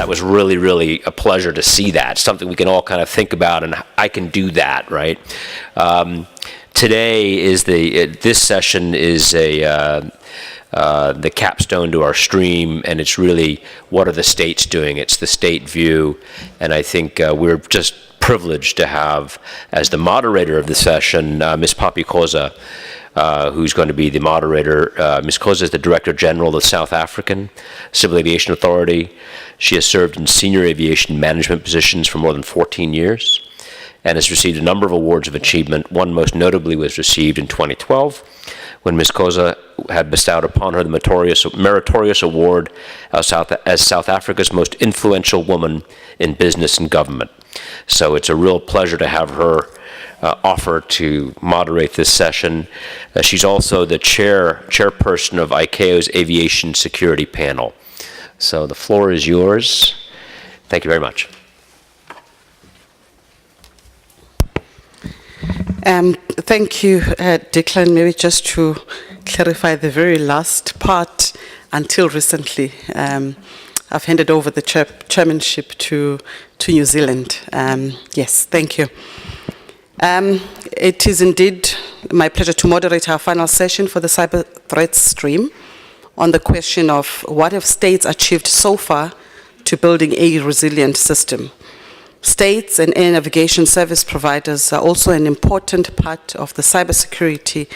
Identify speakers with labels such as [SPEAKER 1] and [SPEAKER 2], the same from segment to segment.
[SPEAKER 1] that was really, really a pleasure to see that. Something we can all kind of think about, and I can do that, right? Today is this session is the capstone to our stream, and it's really what are the states doing? It's the state view, and I think we're just privileged to have, as the moderator of the session, Ms. Poppy Khoza, who's going to be the moderator. Ms. Khoza is the Director General of the South African Civil Aviation Authority. She has served in senior aviation management positions for more than 14 years and has received a number of awards of achievement. One most notably was received in 2012 when Ms. Khoza had bestowed upon her the meritorious award as South Africa's most influential woman in business and government. So it's a real pleasure to have her offer to moderate this session. She's also the chairperson of ICAO's Aviation Security Panel. So the floor is yours. Thank you very much.
[SPEAKER 2] Thank you, Declan. Maybe just to clarify the very last part, until recently, I've handed over the chairmanship to New Zealand. Yes, thank you. It is indeed my pleasure to moderate our final session for the cyber threats stream on the question of what have states achieved so far to building a resilient system. States and air navigation service providers are also an important part of the cybersecurity,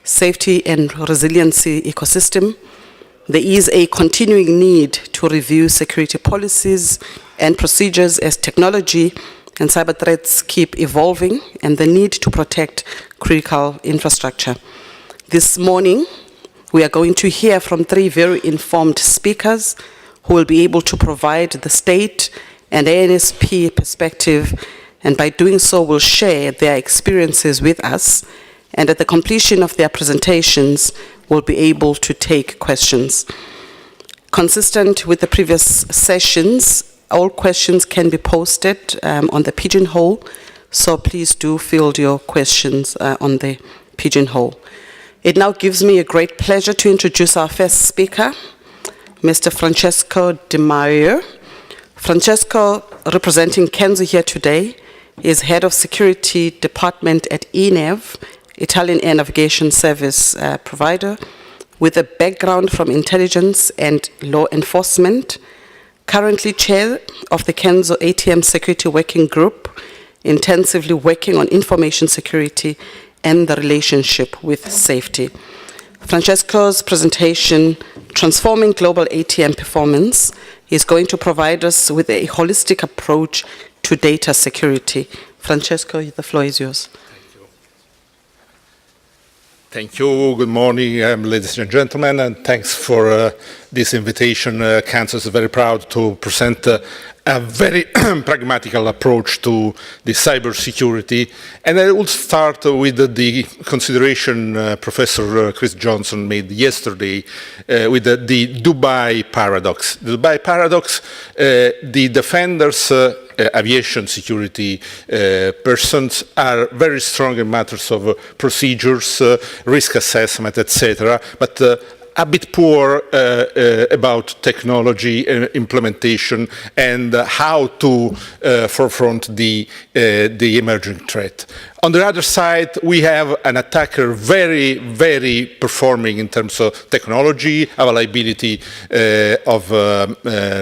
[SPEAKER 2] safety and resiliency ecosystem. There is a continuing need to review security policies and procedures as technology and cyber threats keep evolving, and the need to protect critical infrastructure. This morning, we are going to hear from 3 very informed speakers who will be able to provide the state and ANSP perspective, and by doing so will share their experiences with us, and at the completion of their presentations, will be able to take questions. Consistent with the previous sessions, all questions can be posted on the Pigeonhole, so please do field your questions on the Pigeonhole. It now gives me a great pleasure to introduce our first speaker, Mr. Francesco Di Maio. Francesco, representing Kenzo here today, is Head of Security Department at ENAV, Italian Air Navigation Service provider, with a background from intelligence and law enforcement, currently chair of the Kenzo ATM Security Working Group, intensively working on information security and the relationship with safety. Francesco's presentation, Transforming Global ATM Performance, is going to provide us with a holistic approach to data security. Francesco, the floor is yours.
[SPEAKER 3] Thank you. Good morning, ladies and gentlemen, and thanks for this invitation. Kansas is very proud to present a very pragmatical approach to the cybersecurity. And I will start with the consideration Professor Chris Johnson made yesterday with the Dubai paradox. The Dubai paradox, the defenders aviation security persons are very strong in matters of procedures, risk assessment, etc., but a bit poor about technology implementation and how to forefront the emerging threat. On the other side, we have an attacker very, very performing in terms of technology, availability of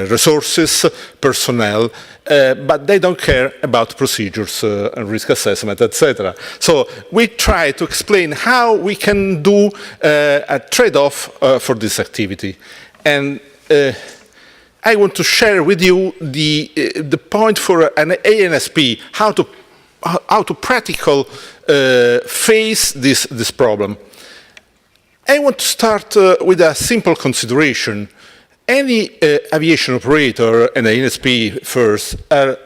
[SPEAKER 3] resources, personnel, but they don't care about procedures and risk assessment, etc. So we try to explain how we can do a trade-off for this activity. And I want to share with you the point for an ANSP, how to practically face this problem. I want to start with a simple consideration. Any aviation operator and ANSP first are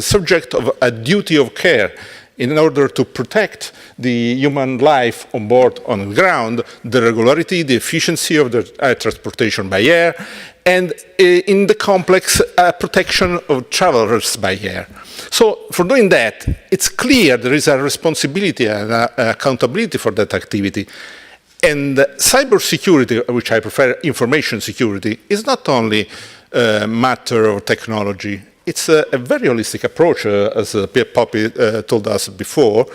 [SPEAKER 3] subject of a duty of care in order to protect the human life on board on the ground, the regularity, the efficiency of the transportation by air, and in the complex protection of travelers by air. So for doing that, it's clear there is a responsibility and accountability for that activity. And cybersecurity, which I prefer information security, is not only matter or technology. It's a very holistic approach, as Poppy told us before,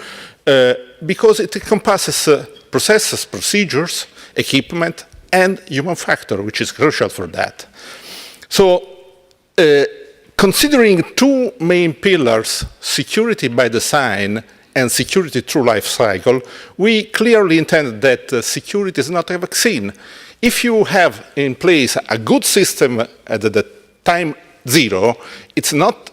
[SPEAKER 3] because it encompasses processes, procedures, equipment, and human factor, which is crucial for that. So, considering two main pillars, security by design and security through life cycle, we clearly intend that security is not a vaccine. If you have in place a good system at the time zero, it's not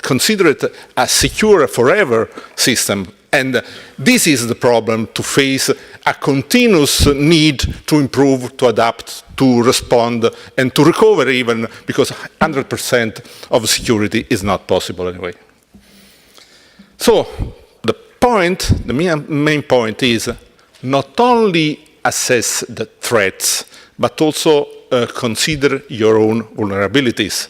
[SPEAKER 3] considered a secure forever system. And this is the problem, to face a continuous need to improve, to adapt, to respond, and to recover even, because 100% of security is not possible anyway. So the main point is not only assess the threats, but also consider your own vulnerabilities.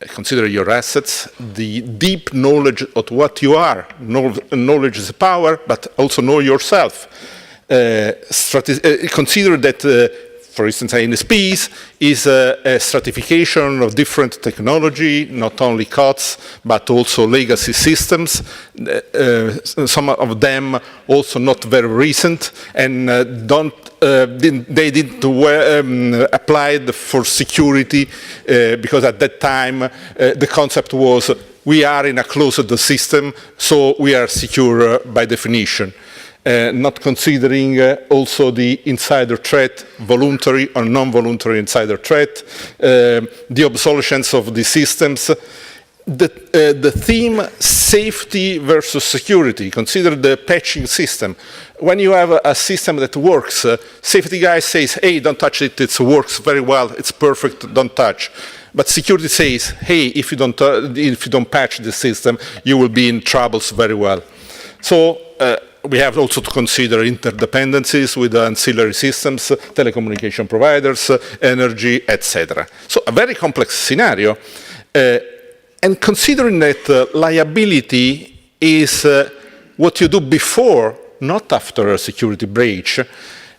[SPEAKER 3] Consider your assets, the deep knowledge of what you are. Knowledge is power, but also know yourself. Consider that, for instance, NSPs is a stratification of different technology, not only COTS, but also legacy systems. Some of them also not very recent, and they didn't apply for security, because at that time the concept was we are in a closed system, so we are secure by definition. Not considering also the insider threat, voluntary or non-voluntary insider threat, the obsolescence of the systems, the theme safety versus security. Consider the patching system. When you have a system that works, safety guy says, hey, don't touch it, it works very well, it's perfect, don't touch. But security says, hey, if you don't patch the system, you will be in troubles very well. So we have also to consider interdependencies with ancillary systems, telecommunication providers, energy, etc. So a very complex scenario. And considering that liability is what you do before, not after a security breach,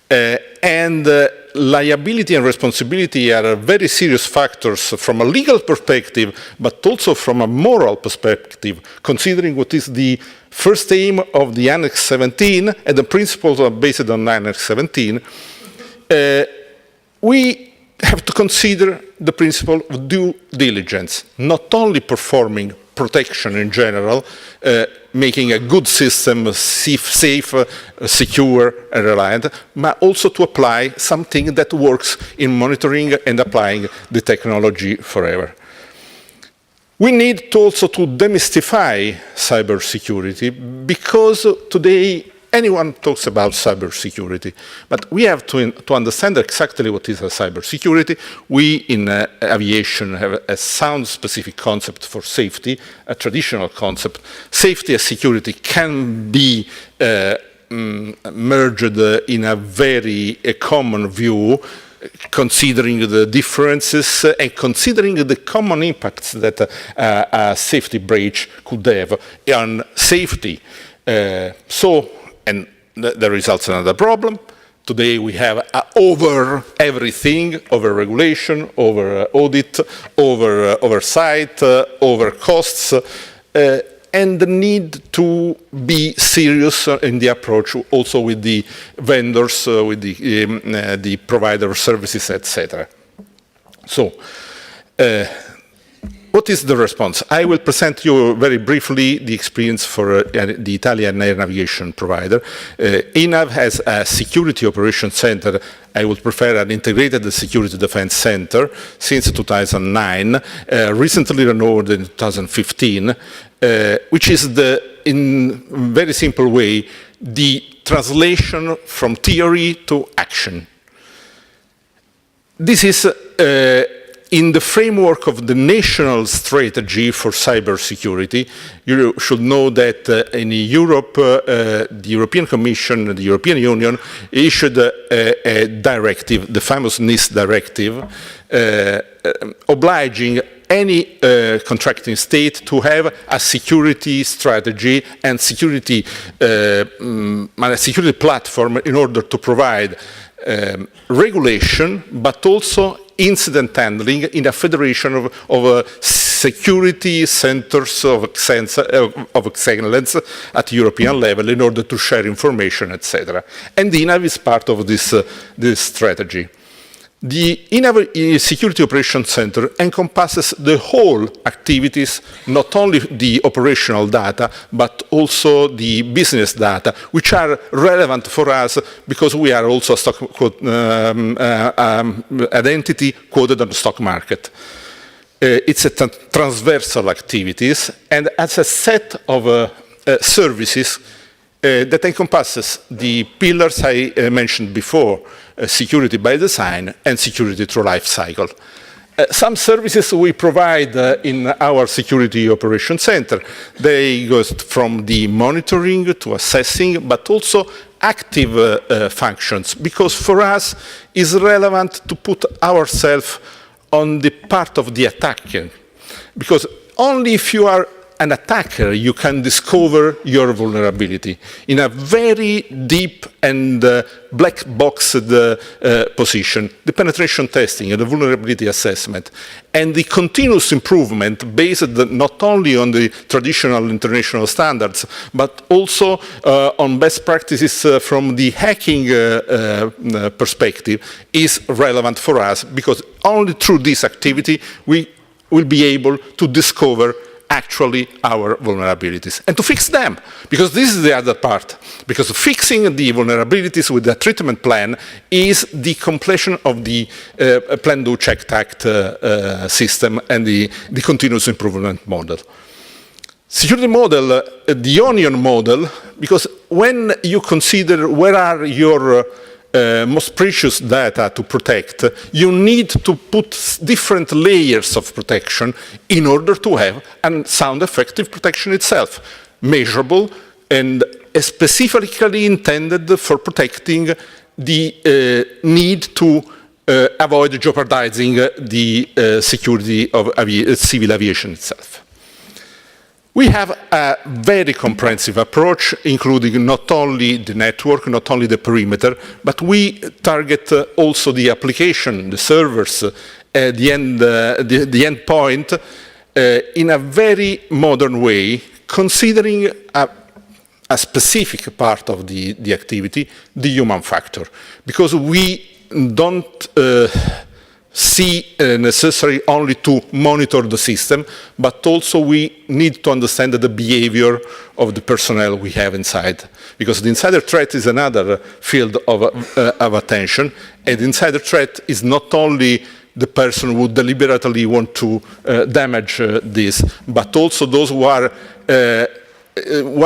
[SPEAKER 3] and liability and responsibility are very serious factors from a legal perspective, but also from a moral perspective, considering what is the first aim of the Annex 17 and the principles are based on Annex 17, we have to consider the principle of due diligence, not only performing protection in general, making a good system safe, secure, and reliant, but also to apply something that works in monitoring and applying the technology forever. We need to also to demystify cybersecurity, because today anyone talks about cybersecurity, but we have to understand exactly what is a cybersecurity. We in aviation have a sound specific concept for safety, a traditional concept. Safety and security can be merged in a very common view, considering the differences and considering the common impacts that a safety breach could have on safety. And that results in another problem. Today we have over everything, over regulation, over audit, over oversight, over costs, and the need to be serious in the approach also with the vendors, with the provider of services, etc. So, what is the response? I will present you very briefly the experience for the Italian air navigation provider. INAV has a security operations center. I would prefer an integrated security defense center since 2009, recently renewed in 2015, which is in very simple way, the translation from theory to action. This is in the framework of the national strategy for cybersecurity. You should know that in Europe, the European Commission, the European Union issued a directive, the famous NIS directive, obliging any contracting state to have a security strategy and security platform in order to provide regulation, but also incident handling in a federation of security centers of excellence at European level in order to share information, etc. And INAV is part of this strategy. The INAV Security Operations Center encompasses the whole activities, not only the operational data, but also the business data, which are relevant for us because we are also an entity quoted on the stock market. It's a transversal activities and as a set of services that encompasses the pillars I mentioned before, security by design and security through life cycle. Some services we provide in our Security Operations Center, they go from the monitoring to assessing, but also active functions, because for us it's relevant to put ourselves on the part of the attacker, because only if you are an attacker, you can discover your vulnerability in a very deep and black boxed position. The penetration testing and the vulnerability assessment and the continuous improvement based not only on the traditional international standards, but also on best practices from the hacking perspective is relevant for us, because only through this activity we will be able to discover actually our vulnerabilities and to fix them, because this is the other part, because fixing the vulnerabilities with the treatment plan is the completion of the plan, do, check, act system and the continuous improvement model. Security model, the onion model, because when you consider where are your most precious data to protect, you need to put different layers of protection in order to have a sound, effective protection itself, measurable and specifically intended for protecting the need to avoid jeopardizing the security of civil aviation itself. We have a very comprehensive approach, including not only the network, not only the perimeter, but we target also the application, the servers, the endpoint, in a very modern way, considering a specific part of the activity, the human factor, because we don't see necessary only to monitor the system, but also we need to understand the behavior of the personnel we have inside, because the insider threat is another field of attention, and insider threat is not only the person who deliberately want to damage this, but also those who are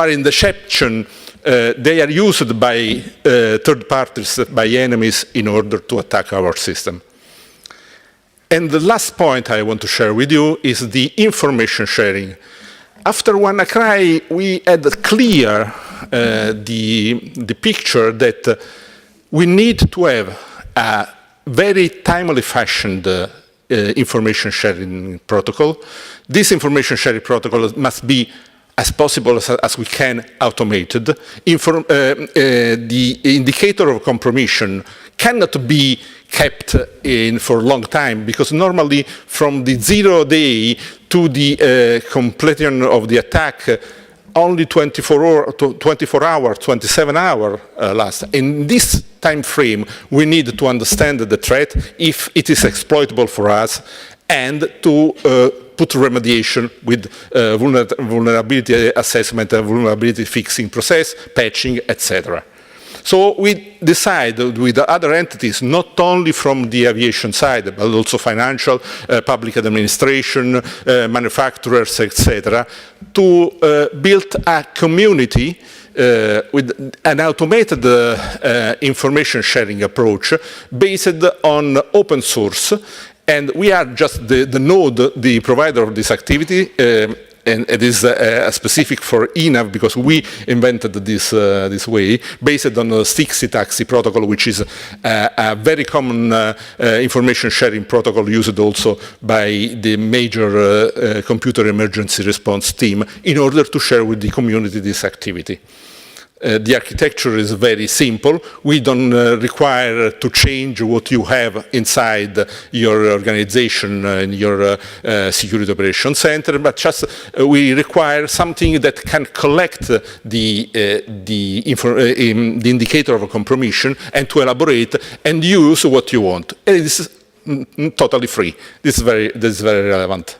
[SPEAKER 3] in deception. They are used by third parties, by enemies, in order to attack our system. And the last point I want to share with you is the information sharing. After WannaCry, we had clear the picture that we need to have a very timely fashioned information sharing protocol. This information sharing protocol must be as possible as we can automated. The indicator of compromission cannot be kept in for a long time, because normally from the 0 day to the completion of the attack, only 24 hours, 27 hours last. In this time frame, we need to understand the threat, if it is exploitable for us, and to put remediation with vulnerability assessment, vulnerability fixing process, patching, etc. So we decided with other entities, not only from the aviation side, but also financial, public administration, manufacturers, etc., to build a community with an automated information sharing approach based on open source. And we are just the node, the provider of this activity, and it is specific for INAV because we invented this way, based on the Stixi taxi protocol, which is a very common information sharing protocol used also by the major computer emergency response team in order to share with the community this activity. The architecture is very simple. We don't require to change what you have inside your organization in your security operations center, but just we require something that can collect the indicator of compromission and to elaborate and use what you want. And this is totally free. This is very relevant.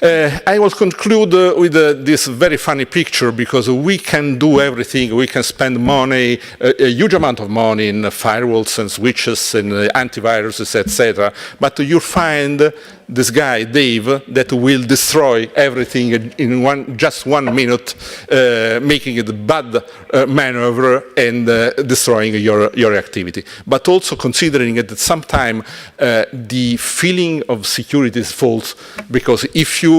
[SPEAKER 3] I will conclude with this very funny picture, because we can do everything. We can spend money, a huge amount of money in firewalls and switches and antiviruses, etc. But you find this guy, Dave, that will destroy everything in just 1 minute, making it a bad maneuver and destroying your activity. But also considering that sometimes the feeling of security is false, because if you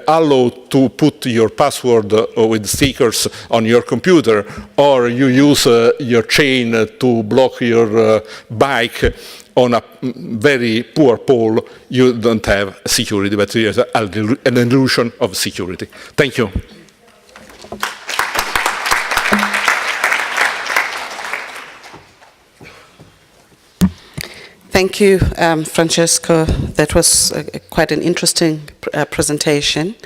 [SPEAKER 3] allow to put your password with stickers on your computer, or you use your chain to block your bike on a very poor pole, you don't have security, but you have an illusion of security. Thank you.
[SPEAKER 2] Thank you, Francesco. That was quite an interesting presentation.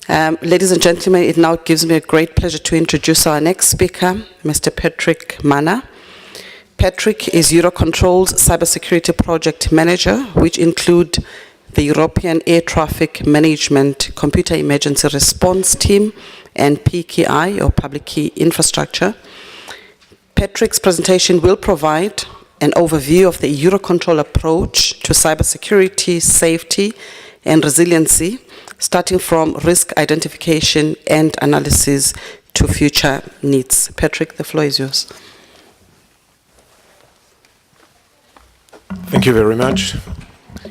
[SPEAKER 2] Ladies and gentlemen, it now gives me a great pleasure to introduce our next speaker, Mr. Patrick Mana. Patrick is EUROCONTROL's Cybersecurity Project Manager, which include the European Air Traffic Management Computer Emergency Response Team and PKI, or Public Key Infrastructure. Patrick's presentation will provide an overview of the EUROCONTROL approach to cybersecurity, safety, and resiliency, starting from risk identification and analysis to future needs. Patrick, the floor is yours.
[SPEAKER 4] Thank you very much.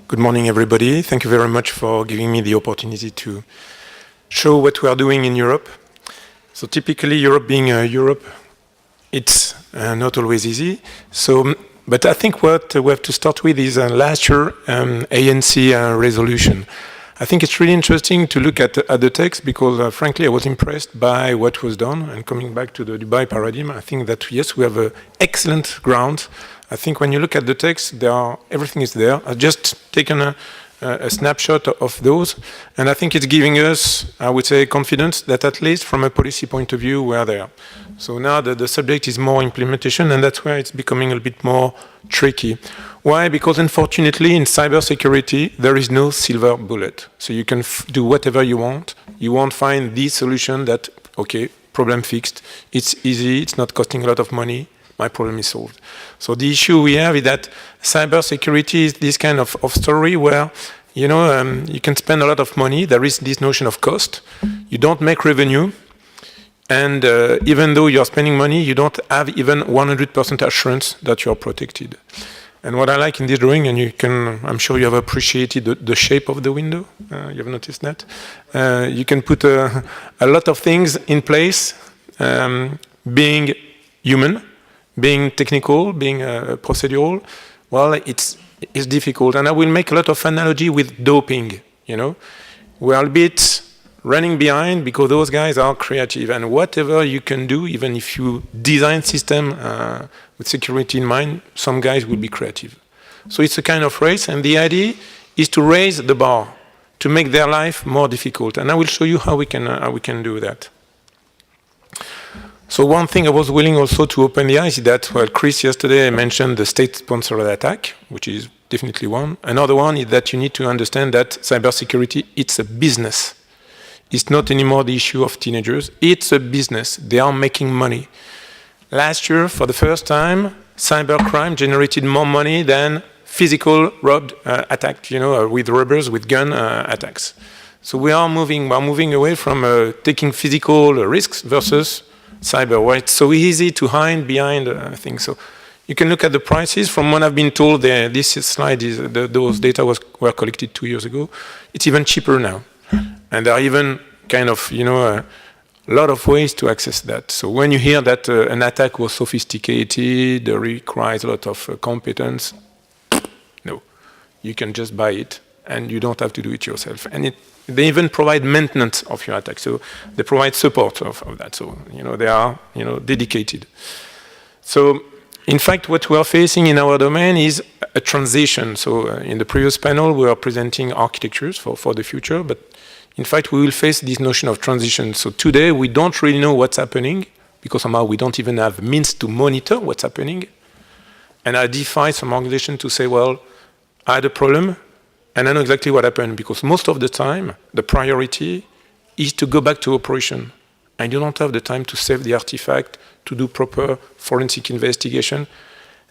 [SPEAKER 4] Good morning, everybody. Thank you very much for giving me the opportunity to show what we are doing in Europe. So typically, Europe being Europe, it's not always easy. But I think what we have to start with is last year ANC resolution. I think it's really interesting to look at the text, because frankly I was impressed by what was done. And coming back to the Dubai paradigm, I think that yes, we have an excellent ground. I think when you look at the text, everything is there. I've just taken a snapshot of those, and I think it's giving us, I would say, confidence that at least from a policy point of view, we are there. So now the subject is more implementation, and that's where it's becoming a bit more tricky. Why? Because unfortunately, in cybersecurity, there is no silver bullet. So you can do whatever you want. You won't find the solution that, okay, problem fixed. It's easy. It's not costing a lot of money. My problem is solved. So the issue we have is that cybersecurity is this kind of story where, you know, you can spend a lot of money. There is this notion of cost. You don't make revenue. And even though you're spending money, you don't have even 100% assurance that you're protected. And what I like in this drawing, and you can, I'm sure you have appreciated the shape of the window. You have noticed that? You can put a lot of things in place, being human, being technical, being procedural. Well, it's difficult. And I will make a lot of analogy with doping, you know. We're a bit running behind because those guys are creative. And whatever you can do, even if you design system with security in mind, some guys will be creative. So it's a kind of race. And the idea is to raise the bar, to make their life more difficult. And I will show you how we can do that. So one thing I was willing also to open the eyes is that, well, Chris yesterday mentioned the state-sponsored attack, which is definitely one. Another one is that you need to understand that cybersecurity, it's a business. It's not anymore the issue of teenagers. It's a business. They are making money. Last year, for the first time, cybercrime generated more money than physical robbed attack, you know, with robbers, with gun attacks. So we are moving away from taking physical risks versus cyber, where it's so easy to hide behind things. So you can look at the prices. From what I've been told, this slide is those data were collected 2 years ago. It's even cheaper now, and there are even kind of, you know, a lot of ways to access that. So when you hear that an attack was sophisticated, requires a lot of competence, no, you can just buy it, and you don't have to do it yourself. And They even provide maintenance of your attack. So they provide support of that. So, they are, dedicated. So, in fact, what we are facing in our domain is a transition. So in the previous panel, we are presenting architectures for the future, but in fact, we will face this notion of transition. So today, we don't really know what's happening, because somehow we don't even have means to monitor what's happening. And I defy some organization to say, well, I had a problem, and I know exactly what happened, because most of the time, the priority is to go back to operation. And you don't have the time to save the artifact, to do proper forensic investigation.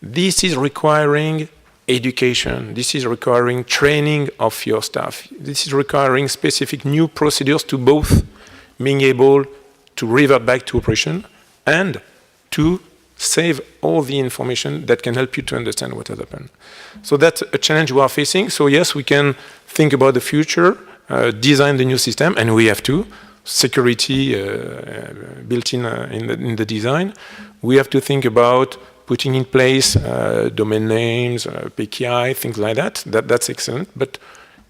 [SPEAKER 4] This is requiring education. This is requiring training of your staff. This is requiring specific new procedures to both being able to revert back to operation and to save all the information that can help you to understand what has happened. So that's a challenge we are facing. So yes, we can think about the future, design the new system, and we have to. Security built in the design. We have to think about putting in place domain names, PKI, things like that. That's excellent. But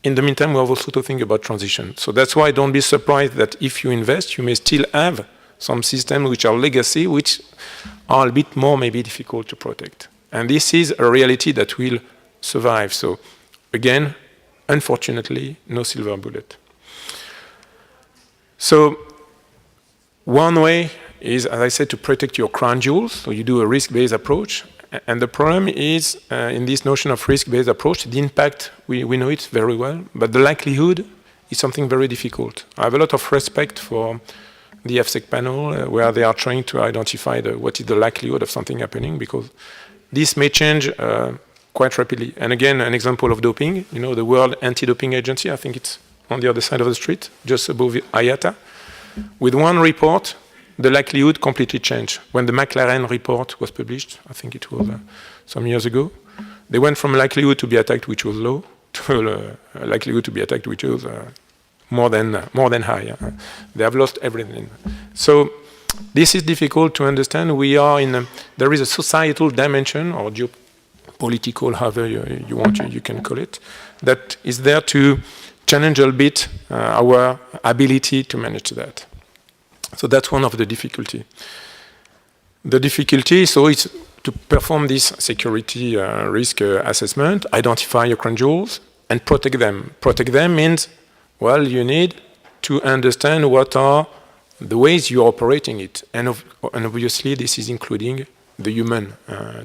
[SPEAKER 4] in the meantime, we have also to think about transition. So that's why don't be surprised that if you invest, you may still have some systems which are legacy, which are a bit more maybe difficult to protect. And this is a reality that will survive. So again, unfortunately, no silver bullet. So one way is, as I said, to protect your crown jewels. So you do a risk-based approach. And the problem is, in this notion of risk-based approach, the impact, we know it very well, but the likelihood is something very difficult. I have a lot of respect for the FSEC panel, where they are trying to identify what is the likelihood of something happening, because this may change quite rapidly. And again, an example of doping, the World Anti-Doping Agency, I think it's on the other side of the street, just above IATA. With one report, the likelihood completely changed. When the McLaren report was published, I think it was some years ago, they went from likelihood to be attacked, which was low, to likelihood to be attacked, which was more than high. They have lost everything. So this is difficult to understand. We are there is a societal dimension, or geopolitical, however you want, you can call it, that is there to challenge a bit our ability to manage that. So that's one of the difficulty. The difficulty, so it's to perform this security risk assessment, identify your crown jewels, and protect them. Protect them means, well, you need to understand what are the ways you're operating it. And obviously, this is including the human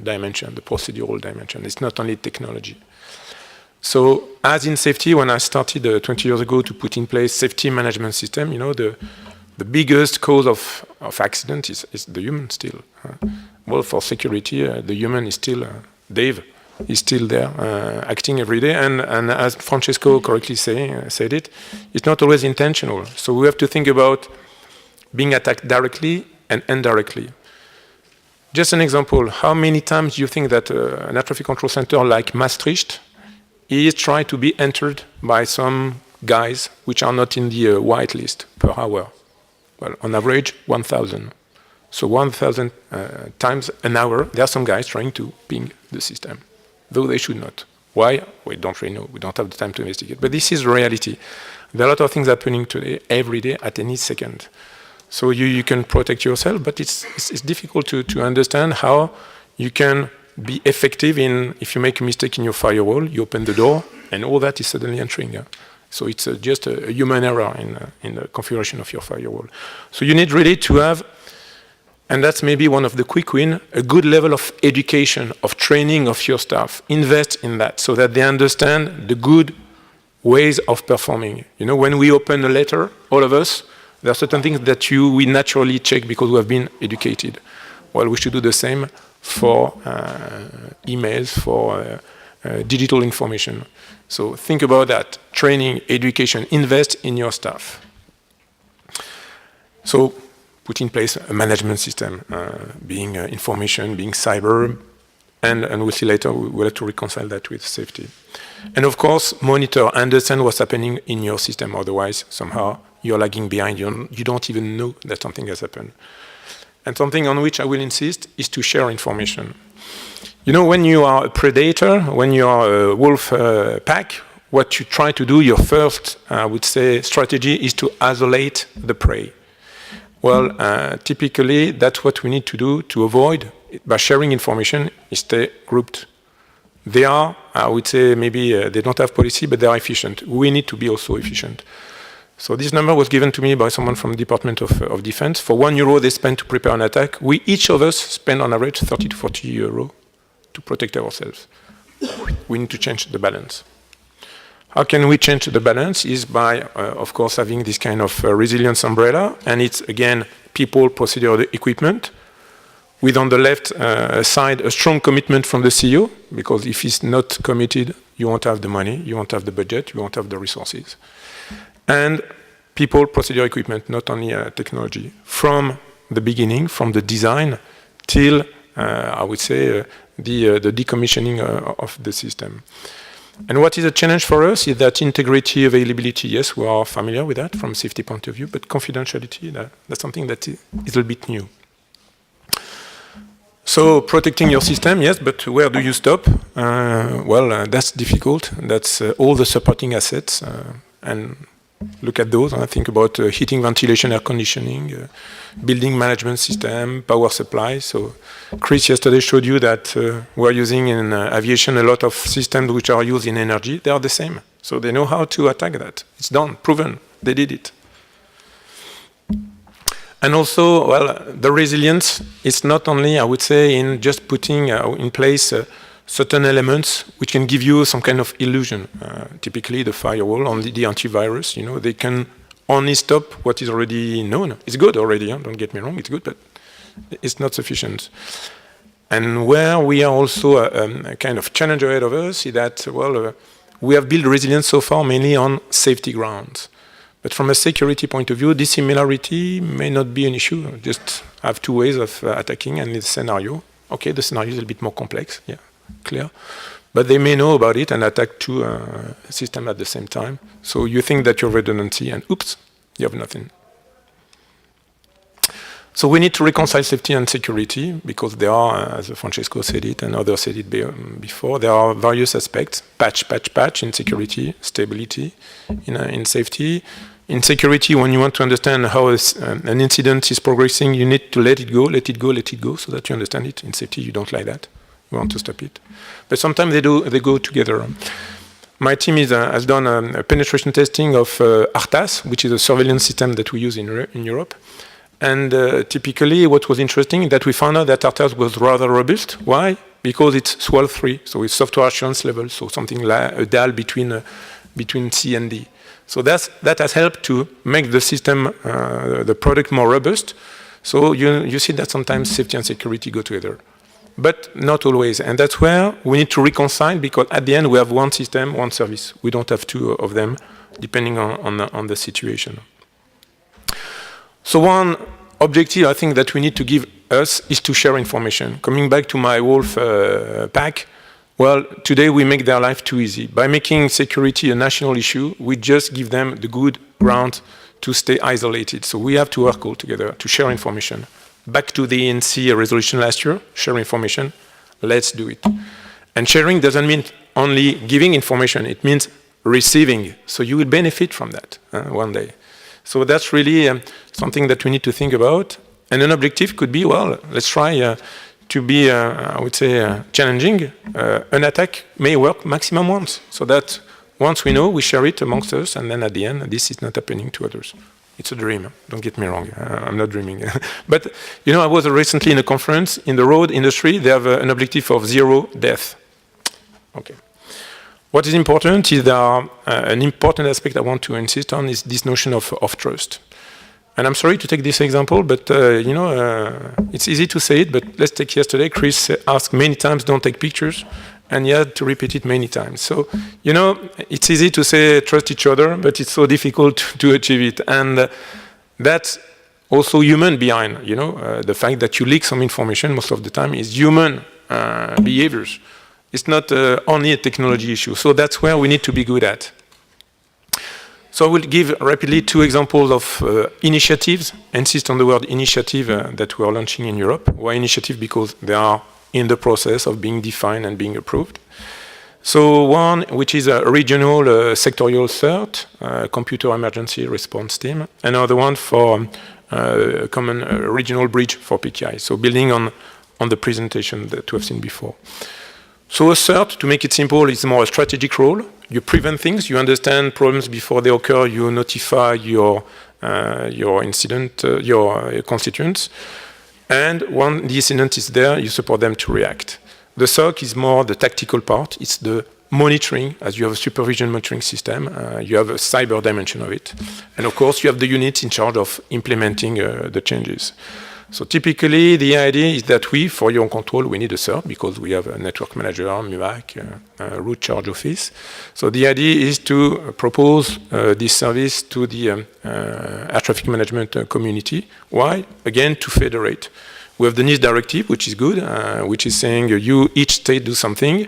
[SPEAKER 4] dimension, the procedural dimension. It's not only technology. So as in safety, when I started 20 years ago to put in place safety management system, the biggest cause of accident is the human still. Well, for security, the human is still, Dave is still there, acting every day. And as Francesco correctly said it, it's not always intentional. So we have to think about being attacked directly and indirectly. Just an example, how many times do you think that an air traffic control center like Maastricht is trying to be entered by some guys which are not in the white list per hour? Well, on average, 1,000. So 1,000 times an hour, there are some guys trying to ping the system, though they should not. Why? We don't really know. We don't have the time to investigate. But this is reality. There are a lot of things happening today, every day, at any second. So you can protect yourself, but it's difficult to understand how you can be effective if you make a mistake in your firewall, you open the door, and all that is suddenly entering. So it's just a human error in the configuration of your firewall. So you need really to have, and that's maybe one of the quick wins, a good level of education, of training of your staff. Invest in that so that they understand the good ways of performing. When we open a letter, all of us, there are certain things that we naturally check because we have been educated. Well, we should do the same for emails, for digital information. So think about that. Training, education, invest in your staff. So put in place a management system, being information, being cyber, and we'll see later, we'll have to reconcile that with safety. And of course, monitor, understand what's happening in your system. Otherwise, somehow, you're lagging behind. You don't even know that something has happened. And something on which I will insist is to share information. When you are a predator, when you are a wolf pack, what you try to do, your first, I would say, strategy is to isolate the prey. Well, typically, that's what we need to do to avoid, by sharing information, is stay grouped. They are, I would say, maybe they don't have policy, but they are efficient. We need to be also efficient. So this number was given to me by someone from the Department of Defense. For €1 they spend to prepare an attack, we, each of us, spend on average 30 to 40 euro to protect ourselves. We need to change the balance. How can we change the balance? Is by, of course, having this kind of resilience umbrella, and it's, again, people, procedure, equipment, with on the left side a strong commitment from the CEO, because if he's not committed, you won't have the money, you won't have the budget, you won't have the resources. And people, procedure, equipment, not only technology. From the beginning, from the design, till, I would say, the decommissioning of the system. And what is a challenge for us is that integrity, availability, yes, we are familiar with that from a safety point of view, but confidentiality, that's something that is a little bit new. So protecting your system, yes, but where do you stop? That's difficult. That's all the supporting assets, and look at those. I think about heating, ventilation, air conditioning, building management system, power supply. So Chris yesterday showed you that we're using in aviation a lot of systems which are used in energy. They are the same. So they know how to attack that. It's done, proven. They did it. And also, the resilience is not only, I would say, in just putting in place certain elements which can give you some kind of illusion. Typically, the firewall, only the antivirus, they can only stop what is already known. It's good already, don't get me wrong, it's good, but it's not sufficient. And where we are also a kind of challenge ahead of us is that, we have built resilience so far mainly on safety grounds. But from a security point of view, dissimilarity may not be an issue. Just have two ways of attacking and the scenario. Okay, the scenario is a bit more complex, yeah, clear. But they may know about it and attack two systems at the same time. So you think that you're redundancy and oops, you have nothing. So we need to reconcile safety and security because there are, as Francesco said it and others said it before, there are various aspects, patch in security, stability in safety. In security, when you want to understand how an incident is progressing, you need to let it go, so that you understand it. In safety, you don't like that. You want to stop it. But sometimes they go together. My team has done a penetration testing of ARTAS, which is a surveillance system that we use in Europe. And typically, what was interesting is that we found out that ARTAS was rather robust. Why? Because it's SWAL3, so it's software assurance level, so something like a DAL between C and D. So that has helped to make the system, the product more robust. So you see that sometimes safety and security go together, but not always. And that's where we need to reconcile, because at the end we have one system, one service. We don't have two of them, depending on the situation. So one objective I think that we need to give us is to share information. Coming back to my wolf pack, today we make their life too easy. By making security a national issue, we just give them the good ground to stay isolated. So we have to work all together to share information. Back to the ANC resolution last year, share information, let's do it. And sharing doesn't mean only giving information, it means receiving. So you will benefit from that one day. So that's really something that we need to think about. And an objective could be, let's try to be, I would say, challenging. An attack may work maximum once. So that once we know, we share it amongst us, and then at the end, this is not happening to others. It's a dream, don't get me wrong, I'm not dreaming. But, I was recently in a conference in the road industry, they have an objective of 0 death. Okay. What is important is that an important aspect I want to insist on is this notion of trust. And I'm sorry to take this example, but it's easy to say it, but let's take yesterday, Chris asked many times, don't take pictures, and he had to repeat it many times. So, it's easy to say trust each other, but it's so difficult to achieve it. And that's also human behind, the fact that you leak some information most of the time is human behaviors. It's not only a technology issue. So that's where we need to be good at. So I will give rapidly 2 examples of initiatives. Insist on the word initiative that we are launching in Europe. Why initiative? Because they are in the process of being defined and being approved. So one, which is a regional sectorial CERT, Computer Emergency Response Team. Another one for a common regional bridge for PKI. So building on the presentation that we have seen before. So a CERT, to make it simple, is more a strategic role. You prevent things, you understand problems before they occur, you notify your incident, your constituents. And when the incident is there, you support them to react. The SOC is more the tactical part. It's the monitoring, as you have a supervision monitoring system. You have a cyber dimension of it. And of course, you have the unit in charge of implementing the changes. So typically, the idea is that we, for EUROCONTROL, we need a CERT because we have a network manager, WiMAX, root charge office. So the idea is to propose this service to the air traffic management community. Why? Again, to federate. We have the NIST directive, which is good, which is saying you, each state do something.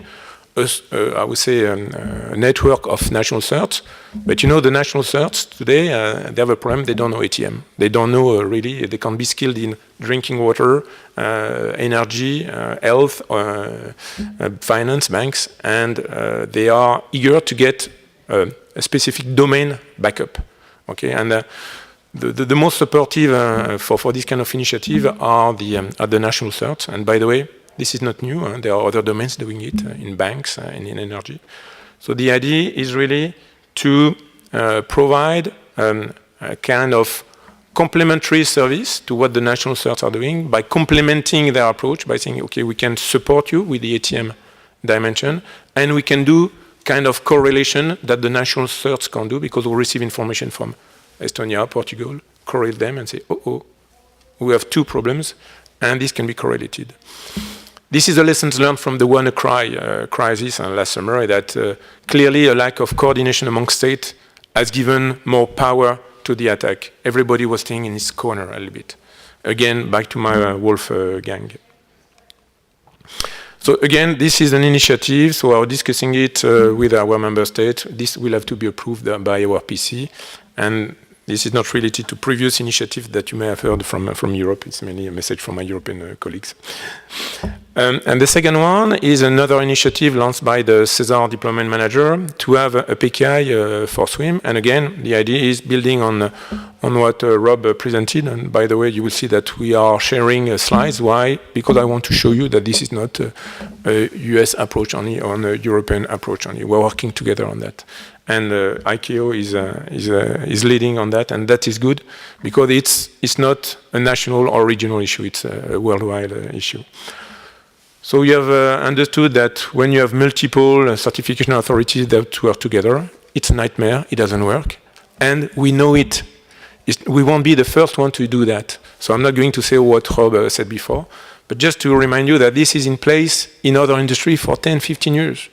[SPEAKER 4] I would say a network of national certs. But you know, the national certs today, they have a problem. They don't know ATM. They don't know really, they can be skilled in drinking water, energy, health, finance, banks, and they are eager to get a specific domain backup. Okay, and the most supportive for this kind of initiative are the national certs. And by the way, this is not new. There are other domains doing it in banks and in energy. So the idea is really to provide a kind of complementary service to what the national certs are doing by complementing their approach by saying, okay, we can support you with the ATM dimension, and we can do kind of correlation that the national certs can do because we receive information from Estonia, Portugal, correlate them and say, oh, we have two problems, and this can be correlated. This is a lessons learned from the WannaCry crisis last summer, that clearly a lack of coordination among states has given more power to the attack. Everybody was staying in his corner a little bit. Again, back to my wolf gang. So again, this is an initiative, so we're discussing it with our member state. This will have to be approved by our PC, and this is not related to previous initiatives that you may have heard from Europe. It's mainly a message from my European colleagues. And the second one is another initiative launched by the César deployment manager to have a PKI for SWIM. And again, the idea is building on what Rob presented. And by the way, you will see that we are sharing slides. Why? Because I want to show you that this is not a US approach only or a European approach only. We're working together on that. And ICAO is leading on that, and that is good because it's not a national or regional issue, it's a worldwide issue. So you have understood that when you have multiple certification authorities that work together, it's a nightmare, it doesn't work, and we know it. We won't be the first one to do that. So I'm not going to say what Rob said before, but just to remind you that this is in place in other industry for 10, 15 years.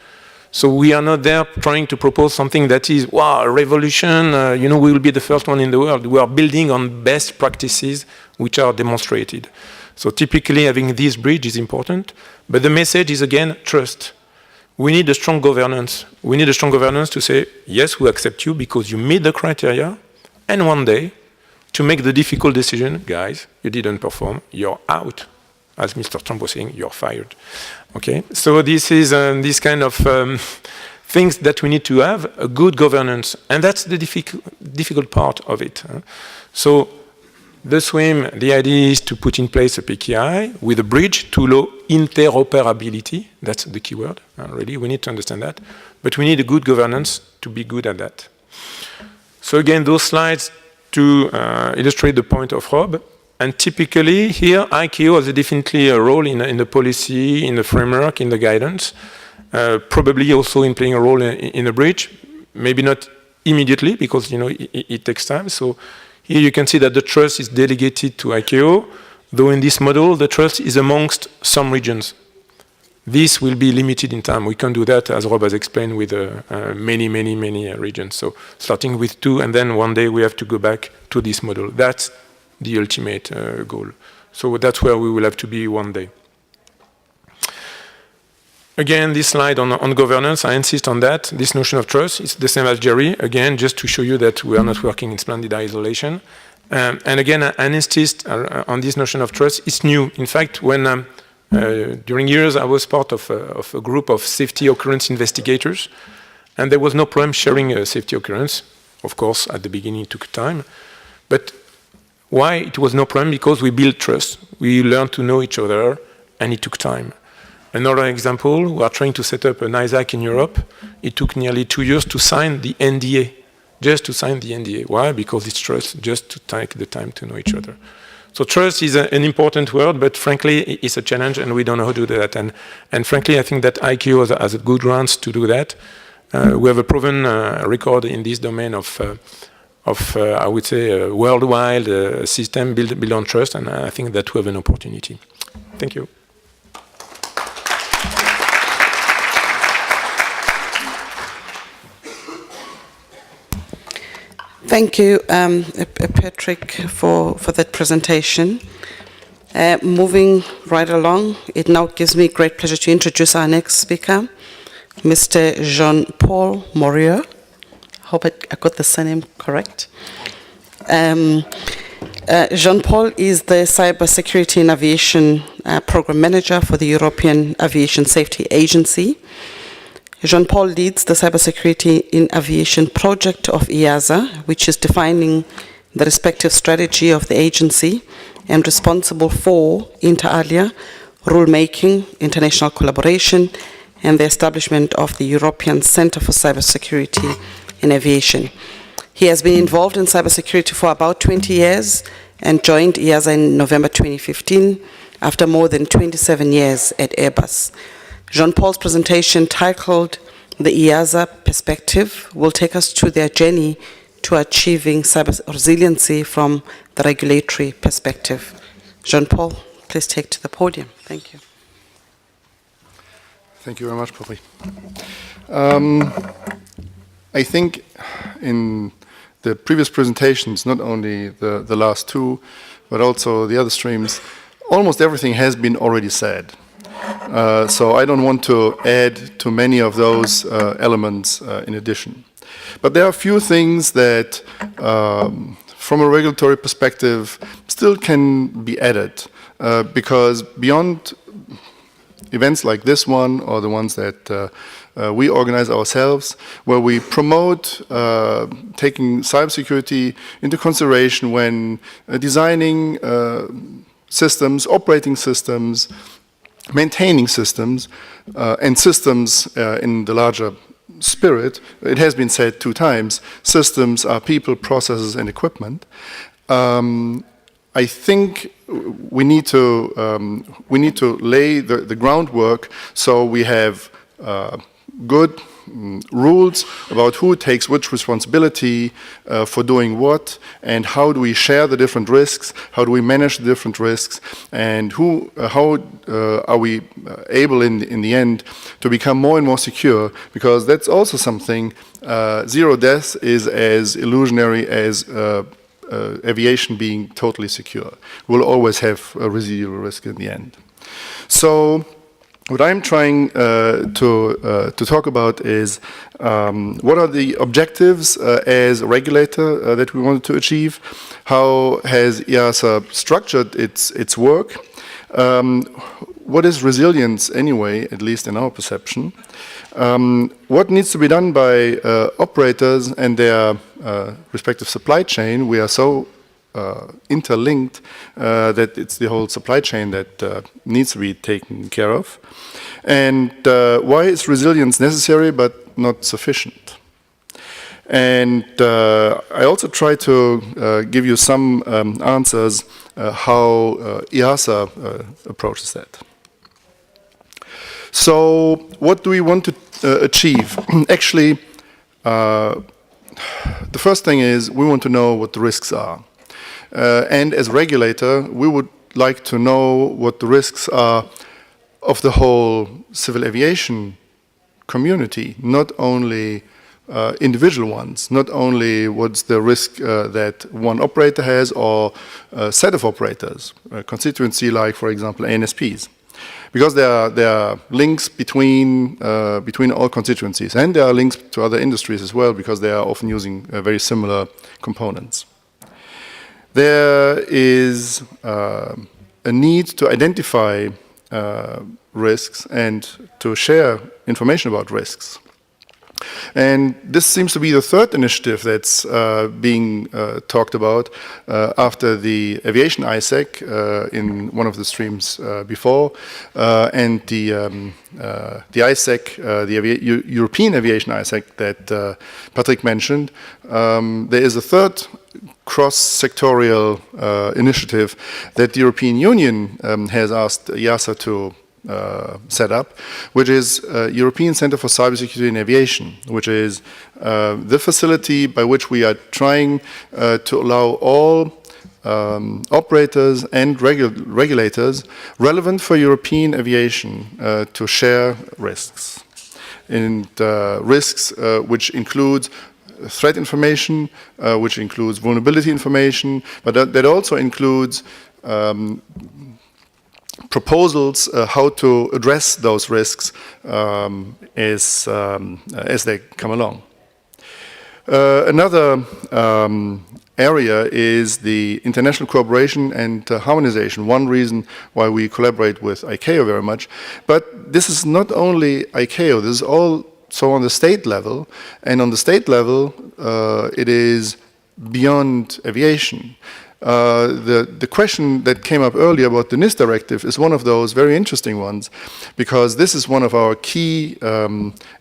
[SPEAKER 4] So we are not there trying to propose something that is, wow, a revolution, we will be the first one in the world. We are building on best practices which are demonstrated. So typically having this bridge is important, but the message is again, trust. We need a strong governance. We need a strong governance to say, yes, we accept you because you meet the criteria, and one day, to make the difficult decision, guys, you didn't perform, you're out. As Mr. Trump was saying, you're fired. Okay, so this is this kind of things that we need to have, a good governance, and that's the difficult part of it. So the SWIM, the idea is to put in place a PKI with a bridge to allow interoperability. That's the key word, really, we need to understand that. But we need a good governance to be good at that. So again, those slides to illustrate the point of Rob. And typically here, ICAO has definitely a role in the policy, in the framework, in the guidance, probably also in playing a role in the bridge, maybe not immediately because it takes time. So here you can see that the trust is delegated to ICAO, though in this model the trust is amongst some regions. This will be limited in time. We can do that, as Rob has explained, with many regions. So starting with 2, and then one day we have to go back to this model. That's the ultimate goal. So that's where we will have to be one day. Again, this slide on governance, I insist on that. This notion of trust is the same as Jerry. Again, just to show you that we are not working in splendid isolation. And again, I insist on this notion of trust. It's new. In fact, when During years, I was part of a group of safety occurrence investigators, and there was no problem sharing a safety occurrence. Of course, at the beginning it took time, but why it was no problem? Because we built trust. We learned to know each other, and it took time. Another example, we are trying to set up an ISAC in Europe. It took nearly 2 years to sign the NDA, just to sign the NDA. Why? Because it's trust, just to take the time to know each other. So trust is an important word, but frankly, it's a challenge, and we don't know how to do that. And frankly, I think that ICAO has a good grounds to do that. We have a proven record in this domain of I would say, a worldwide system built on trust, and I think that we have an opportunity. Thank you.
[SPEAKER 2] Thank you, Patrick, for that presentation. Moving right along, it now gives me great pleasure to introduce our next speaker, Mr. Jean-Paul Morieux. Hope I got the surname correct. Jean-Paul is the Cybersecurity and Aviation Program Manager for the European Aviation Safety Agency. Jean-Paul leads the Cybersecurity in Aviation project of EASA, which is defining the respective strategy of the agency and responsible for, inter alia, rulemaking, international collaboration, and the establishment of the European Centre for Cybersecurity in Aviation. He has been involved in cybersecurity for about 20 years and joined EASA in November 2015 after more than 27 years at Airbus. Jean-Paul's presentation, titled The EASA Perspective, will take us through their journey to achieving cyber resiliency from the regulatory perspective. Jean-Paul, please take to the podium. Thank you.
[SPEAKER 5] Thank you very much, Poppy. I think in the previous presentations, not only the last two, but also the other streams, almost everything has been already said. So I don't want to add to many of those elements in addition. But there are a few things that, from a regulatory perspective, still can be added, because beyond events like this one or the ones that we organize ourselves, where we promote taking cybersecurity into consideration when designing systems, operating systems, maintaining systems, and systems in the larger spirit. It has been said 2 times, systems are people, processes, and equipment. I think we need to lay the groundwork so we have good rules about who takes which responsibility for doing what, and how do we share the different risks, how do we manage the different risks, and how are we able in the end to become more and more secure, because that's also something, zero death is as illusionary as aviation being totally secure. We'll always have a residual risk in the end. So what I'm trying to talk about is what are the objectives as a regulator that we wanted to achieve? How has EASA structured its work? What is resilience anyway, at least in our perception? What needs to be done by operators and their respective supply chain? We are so interlinked that it's the whole supply chain that needs to be taken care of. And why is resilience necessary but not sufficient? And I also try to give you some answers how EASA approaches that. So what do we want to achieve? Actually, the first thing is we want to know what the risks are. And as a regulator, we would like to know what the risks are of the whole civil aviation community, not only individual ones, not only what's the risk that one operator has or a set of operators, a constituency like, for example, ANSPs. Because there are links between all constituencies, and there are links to other industries as well, because they are often using very similar components. There is a need to identify risks and to share information about risks. And this seems to be the third initiative that's being talked about after the Aviation ISAC in one of the streams before, and the ISAC, the European Aviation ISAC that Patrick mentioned. There is a third cross-sectorial initiative that the European Union has asked EASA to set up, which is European Center for Cybersecurity in Aviation, which is the facility by which we are trying to allow all operators and regulators relevant for European aviation to share risks. And risks which include threat information, which includes vulnerability information, but that also includes proposals how to address those risks as they come along. Another area is the international cooperation and harmonization. One reason why we collaborate with ICAO very much, but this is not only ICAO, this is also on the state level, and on the state level it is beyond aviation. The question that came up earlier about the NIS directive is one of those very interesting ones, because this is one of our key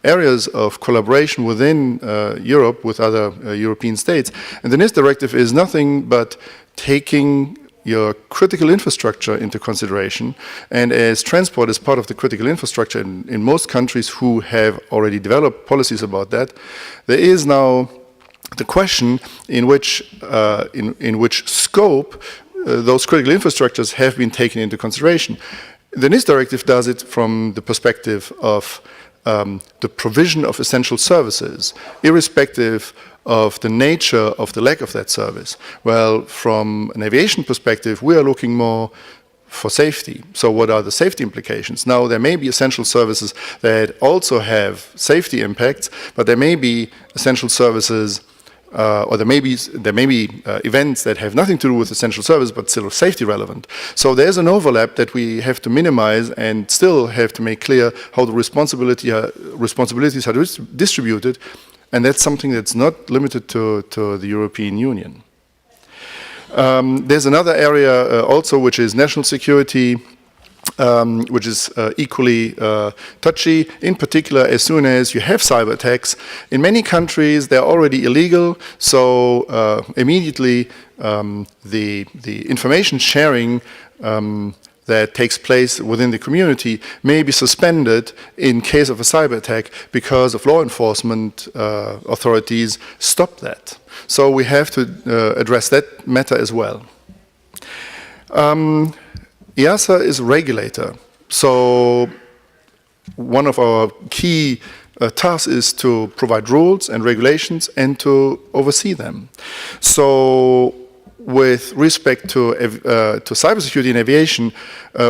[SPEAKER 5] areas of collaboration within Europe with other European states. And the NIS directive is nothing but taking your critical infrastructure into consideration, and as transport is part of the critical infrastructure in most countries who have already developed policies about that, there is now the question in which scope those critical infrastructures have been taken into consideration. The NIS directive does it from the perspective of the provision of essential services, irrespective of the nature of the lack of that service. Well, from an aviation perspective, we are looking more for safety. So what are the safety implications? Now, there may be essential services that also have safety impacts, but there may be essential services or there may be events that have nothing to do with essential service but still safety relevant. So there's an overlap that we have to minimize and still have to make clear how the responsibilities are distributed, and that's something that's not limited to the European Union. There's another area also, which is national security, which is equally touchy, in particular as soon as you have cyber attacks. In many countries they're already illegal, so immediately the information sharing that takes place within the community may be suspended in case of a cyber attack because of law enforcement authorities stop that. So we have to address that matter as well. EASA is a regulator, so one of our key tasks is to provide rules and regulations and to oversee them. So with respect to cybersecurity in aviation,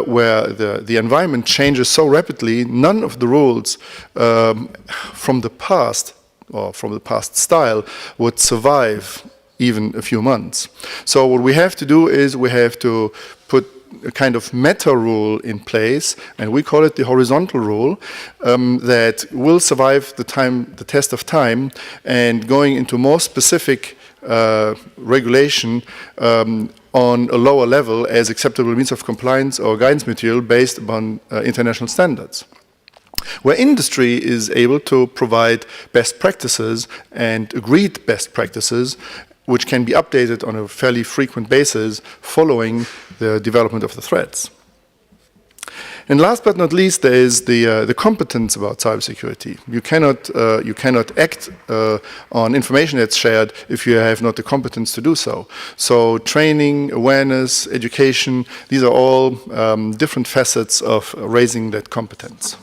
[SPEAKER 5] where the environment changes so rapidly, none of the rules from the past or from the past style would survive even a few months. So what we have to do is we have to put a kind of meta rule in place, and we call it the horizontal rule, that will survive the test of time, and going into more specific regulation on a lower level as acceptable means of compliance or guidance material based upon international standards. Where industry is able to provide best practices and agreed best practices, which can be updated on a fairly frequent basis following the development of the threats. And last but not least, there is the competence about cybersecurity. You cannot act on information that's shared if you have not the competence to do so. So training, awareness, education, these are all different facets of raising that competence.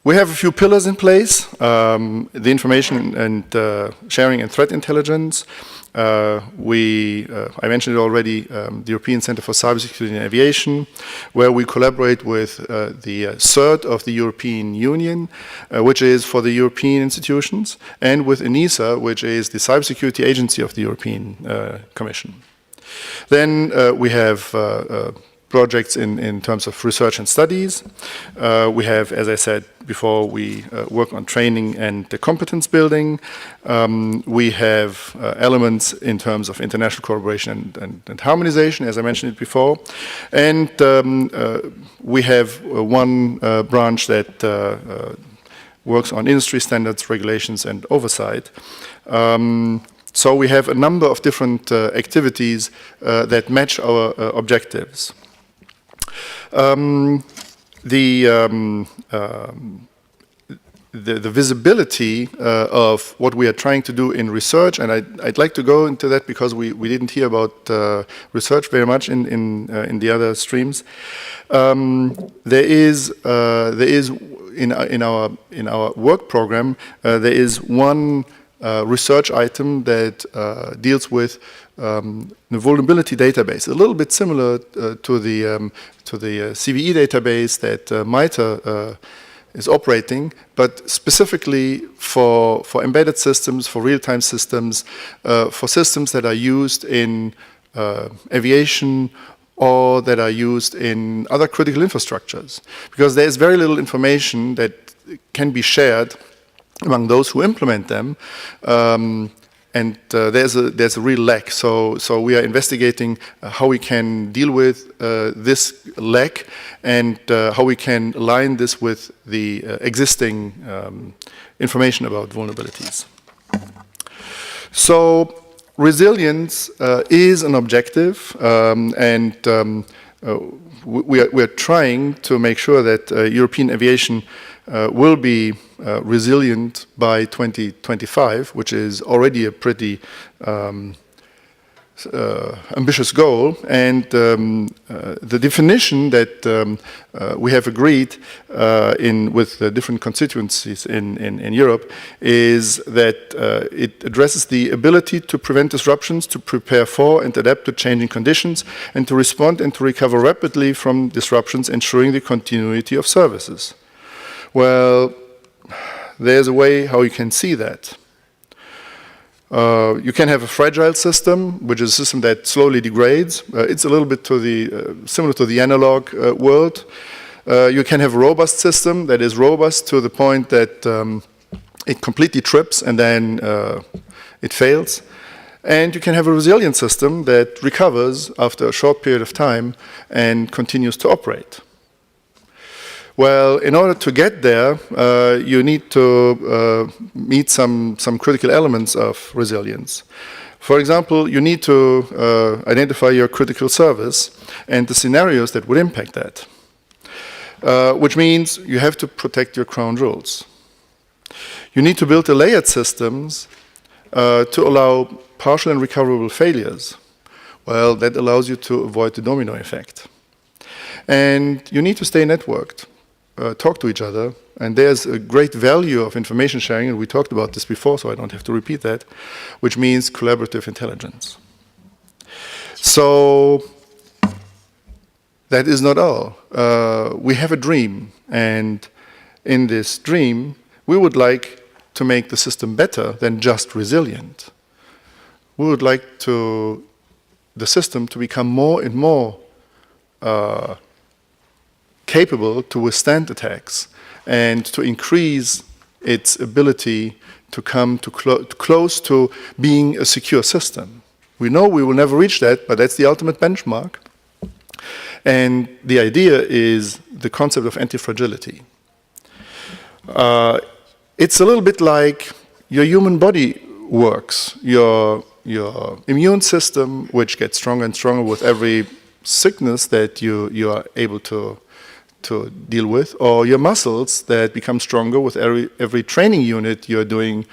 [SPEAKER 5] We have a few pillars in place, the information and sharing and threat intelligence. I mentioned it already, the European Center for Cybersecurity in Aviation, where we collaborate with the CERT of the European Union, which is for the European institutions, and with ENISA, which is the Cybersecurity Agency of the European Commission. Then we have projects in terms of research and studies. We have, as I said before, we work on training and the competence building. We have elements in terms of international cooperation and harmonization, as I mentioned it before. And we have one branch that works on industry standards, regulations, and oversight. So we have a number of different activities that match our objectives. The visibility of what we are trying to do in research, and I'd like to go into that because we didn't hear about research very much in the other streams. There is in our work program there is one research item that deals with the vulnerability database, a little bit similar to the CVE database that MITRE is operating, but specifically for embedded systems, for real-time systems, for systems that are used in aviation or that are used in other critical infrastructures. Because there is very little information that can be shared among those who implement them, and there's a real lack. So we are investigating how we can deal with this lack and how we can align this with the existing information about vulnerabilities. So resilience is an objective, and we are trying to make sure that European aviation will be resilient by 2025, which is already a pretty ambitious goal. And the definition that we have agreed with the different constituencies in Europe is that it addresses the ability to prevent disruptions, to prepare for and adapt to changing conditions, and to respond and to recover rapidly from disruptions, ensuring the continuity of services. Well, there's a way how you can see that. You can have a fragile system, which is a system that slowly degrades. It's a little bit similar to the analog world. You can have a robust system that is robust to the point that it completely trips and then it fails. And you can have a resilient system that recovers after a short period of time and continues to operate. Well, in order to get there, you need to meet some critical elements of resilience. For example, you need to identify your critical service and the scenarios that would impact that, which means you have to protect your crown jewels. You need to build a layered systems to allow partial and recoverable failures. Well, that allows you to avoid the domino effect. And you need to stay networked. Talk to each other, and there's a great value of information sharing, and we talked about this before, so I don't have to repeat that, which means collaborative intelligence. So that is not all. We have a dream, and in this dream, we would like to make the system better than just resilient. We would like the system to become more and more capable to withstand attacks and to increase its ability to come to close to being a secure system. We know we will never reach that, but that's the ultimate benchmark. And the idea is the concept of anti-fragility. It's a little bit like your human body works. Your immune system, which gets stronger and stronger with every sickness that you are able to deal with, or your muscles that become stronger with every training unit you're doing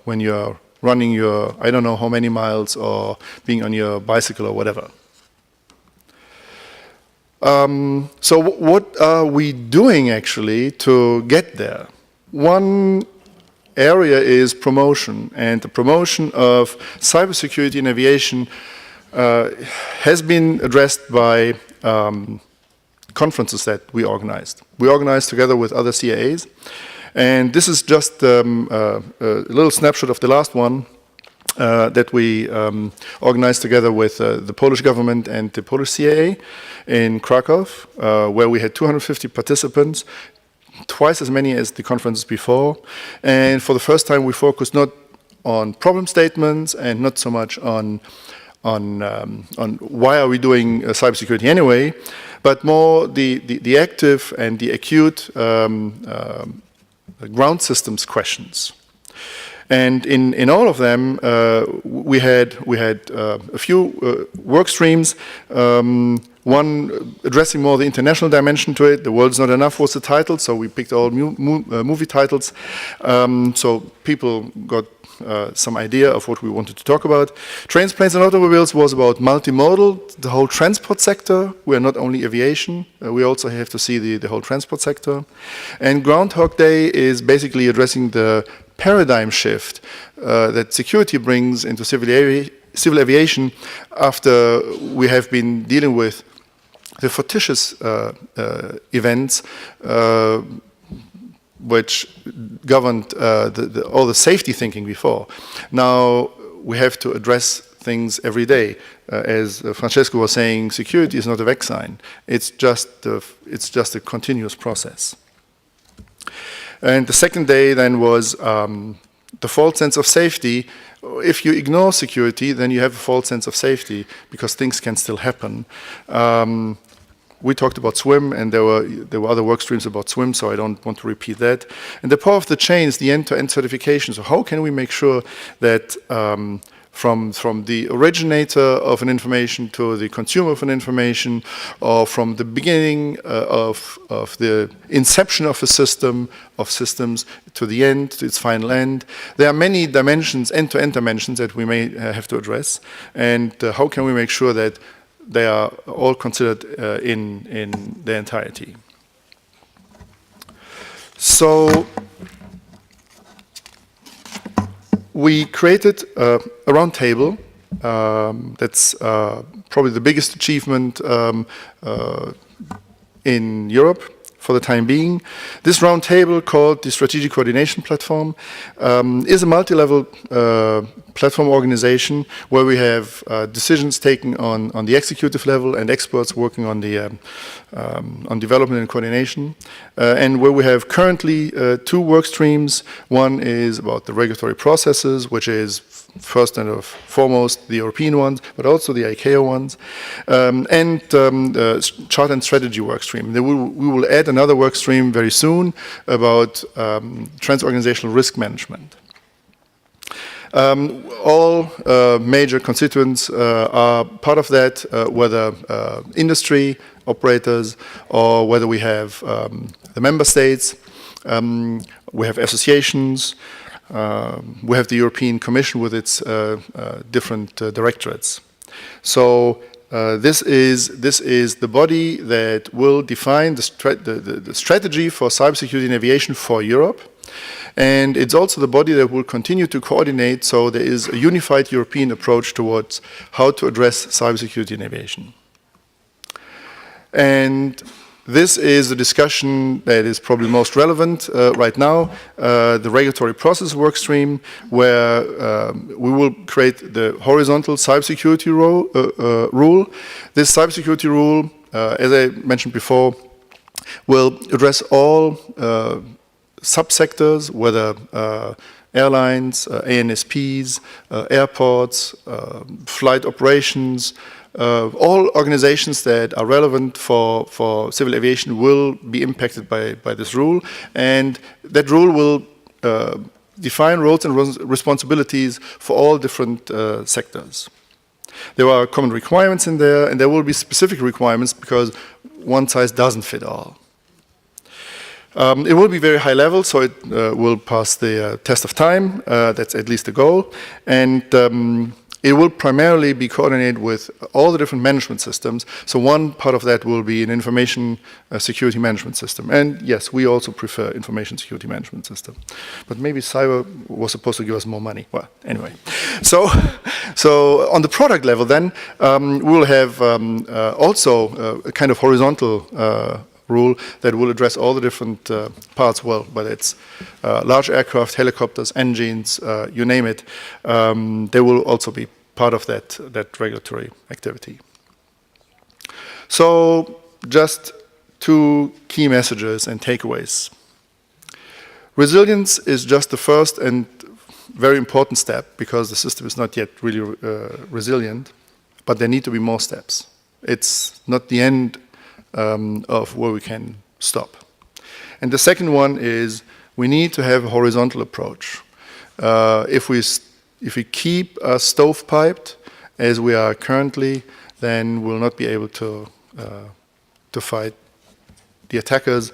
[SPEAKER 5] when you're running your, I don't know how many miles, or being on your bicycle or whatever. So what are we doing actually to get there? One area is promotion, and the promotion of cybersecurity in aviation has been addressed by conferences that we organized. We organized together with other CAAs, and this is just a little snapshot of the last one. that we organized together with the Polish government and the Polish CAA in Krakow, where we had 250 participants, twice as many as the conferences before. And for the first time, we focused not on problem statements and not so much on why are we doing cybersecurity anyway, but more the active and the acute ground systems questions. And in all of them, we had a few work streams. One addressing more the international dimension to it. The World's Not Enough was the title, so we picked all movie titles. So people got some idea of what we wanted to talk about. Trains, planes, and automobiles was about multimodal, the whole transport sector. We are not only aviation, we also have to see the whole transport sector. And Groundhog Day is basically addressing the paradigm shift that security brings into civil aviation after we have been dealing with the fictitious events which governed all the safety thinking before. Now we have to address things every day. As Francesco was saying, security is not a vaccine. It's just a continuous process. And the second day then was the false sense of safety. If you ignore security, then you have a false sense of safety because things can still happen. We talked about SWIM, and there were other work streams about SWIM, so I don't want to repeat that. And the power of the chain is the end-to-end certification. So how can we make sure that from the originator of an information to the consumer of an information, or from the beginning of the inception of a system, of systems, to the end, to its final end. There are many dimensions, end-to-end dimensions that we may have to address. And how can we make sure that they are all considered in their entirety? So we created a roundtable. That's probably the biggest achievement in Europe for the time being. This roundtable, called the Strategic Coordination Platform, is a multi-level platform organization where we have decisions taken on the executive level and experts working on the on development and coordination, and where we have currently two work streams. One is about the regulatory processes, which is first and foremost the European ones, but also the ICAO ones, and the chart and strategy work stream. We will add another work stream very soon about transorganizational risk management. All major constituents are part of that, whether industry, operators, or whether we have the member states, we have associations, we have the European Commission with its different directorates. So this is the body that will define the strategy for cybersecurity and aviation for Europe. And it's also the body that will continue to coordinate, so there is a unified European approach towards how to address cybersecurity and aviation. And this is a discussion that is probably most relevant right now, the regulatory process work stream, where we will create the horizontal cybersecurity rule. This cybersecurity rule, as I mentioned before, will address all subsectors, whether airlines, ANSPs, airports, flight operations, all organizations that are relevant for civil aviation will be impacted by this rule, and that rule will define roles and responsibilities for all different sectors. There are common requirements in there, and there will be specific requirements because one size doesn't fit all. It will be very high level, so it will pass the test of time. That's at least the goal. And it will primarily be coordinated with all the different management systems. So one part of that will be an information security management system. And yes, we also prefer information security management system. But maybe cyber was supposed to give us more money. Well, anyway. So on the product level then, we will have also a kind of horizontal rule that will address all the different parts well, whether it's large aircraft, helicopters, engines, you name it. They will also be part of that regulatory activity. So just 2 key messages and takeaways. Resilience is just the first and very important step because the system is not yet really resilient, but there need to be more steps. It's not the end of where we can stop. And the second one is we need to have a horizontal approach. If we keep stovepiped as we are currently, then we'll not be able to fight the attackers,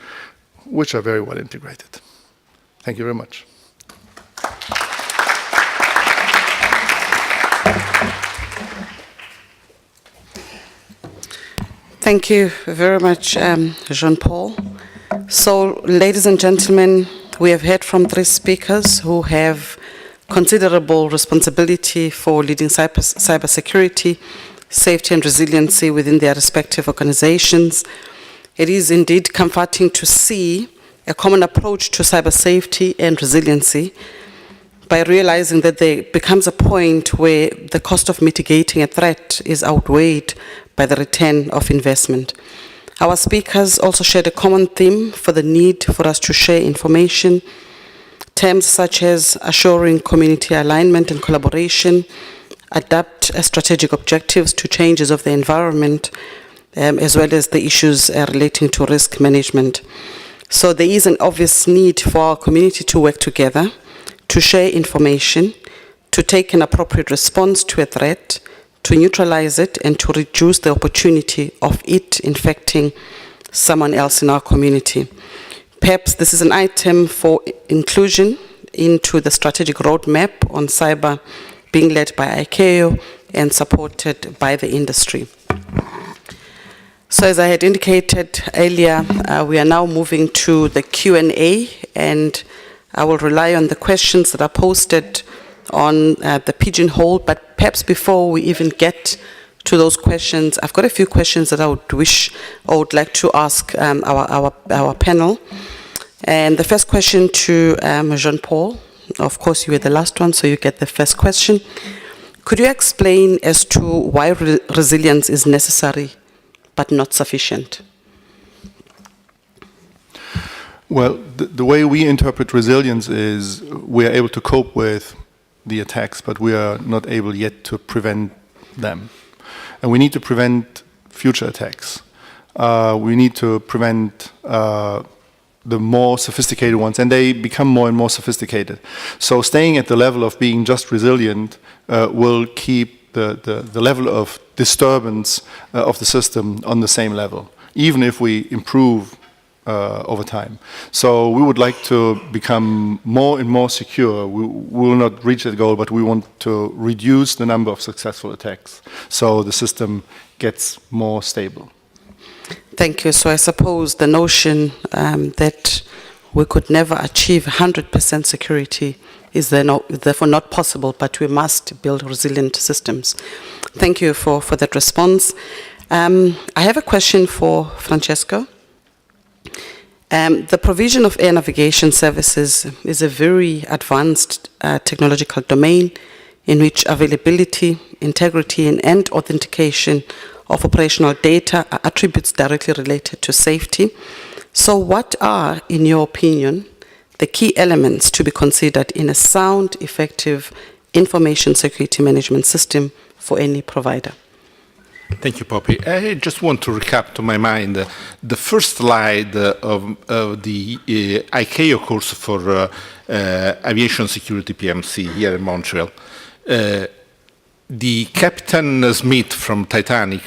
[SPEAKER 5] which are very well integrated. Thank you very much.
[SPEAKER 2] Thank you very much, Jean-Paul. So, ladies and gentlemen, we have heard from 3 speakers who have considerable responsibility for leading cybersecurity, safety and resiliency within their respective organizations. It is indeed comforting to see a common approach to cyber safety and resiliency by realizing that there becomes a point where the cost of mitigating a threat is outweighed by the return of investment. Our speakers also shared a common theme for the need for us to share information. Terms such as assuring community alignment and collaboration, adapt strategic objectives to changes of the environment, as well as the issues relating to risk management. So there is an obvious need for our community to work together, to share information, to take an appropriate response to a threat, to neutralize it, and to reduce the opportunity of it infecting someone else in our community. Perhaps this is an item for inclusion into the strategic roadmap on cyber being led by ICAO and supported by the industry. So as I had indicated earlier, we are now moving to the Q&A, and I will rely on the questions that are posted on the Pigeonhole. But perhaps before we even get to those questions, I've got a few questions that I would like to ask our panel. And the first question to Jean-Paul. Of course, you were the last one, so you get the first question. Could you explain as to why resilience is necessary but not sufficient?
[SPEAKER 5] Well, the way we interpret resilience is we are able to cope with the attacks, but we are not able yet to prevent them. And we need to prevent future attacks. We need to prevent the more sophisticated ones, and they become more and more sophisticated. So staying at the level of being just resilient will keep the level of disturbance of the system on the same level, even if we improve over time. So we would like to become more and more secure. We will not reach that goal, but we want to reduce the number of successful attacks so the system gets more stable.
[SPEAKER 2] Thank you. So I suppose the notion that we could never achieve 100% security is therefore not possible, but we must build resilient systems. Thank you for that response. I have a question for Francesco. The provision of air navigation services is a very advanced technological domain in which availability, integrity, and authentication of operational data are attributes directly related to safety. So what are, in your opinion, the key elements to be considered in a sound, effective information security management system for any provider?
[SPEAKER 3] Thank you, Poppy. I just want to recap to my mind the first slide of the ICAO course for Aviation Security PMC here in Montreal. The Captain Smith from Titanic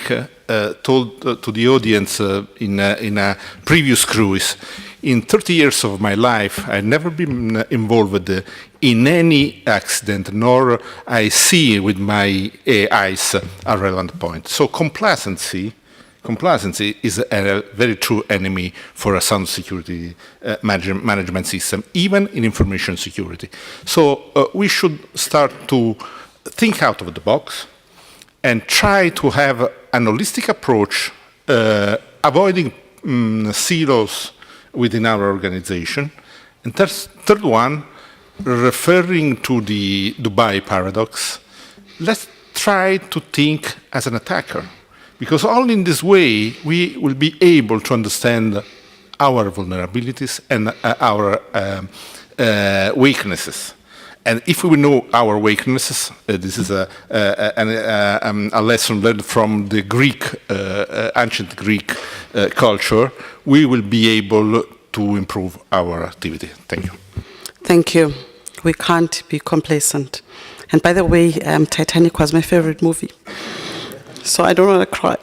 [SPEAKER 3] told to the audience in a previous cruise, in 30 years of my life, I've never been involved in any accident, nor I see with my eyes a relevant point. So complacency is a very true enemy for a sound security management system, even in information security. So we should start to think out of the box and try to have an holistic approach, avoiding silos within our organization. And third one, referring to the Dubai paradox, let's try to think as an attacker, because only in this way we will be able to understand our vulnerabilities and our weaknesses. And if we know our weaknesses, this is a lesson learned from the ancient Greek culture, we will be able to improve our activity. Thank you.
[SPEAKER 2] Thank you. We can't be complacent. And by the way, Titanic was my favorite movie, so I don't want to cry.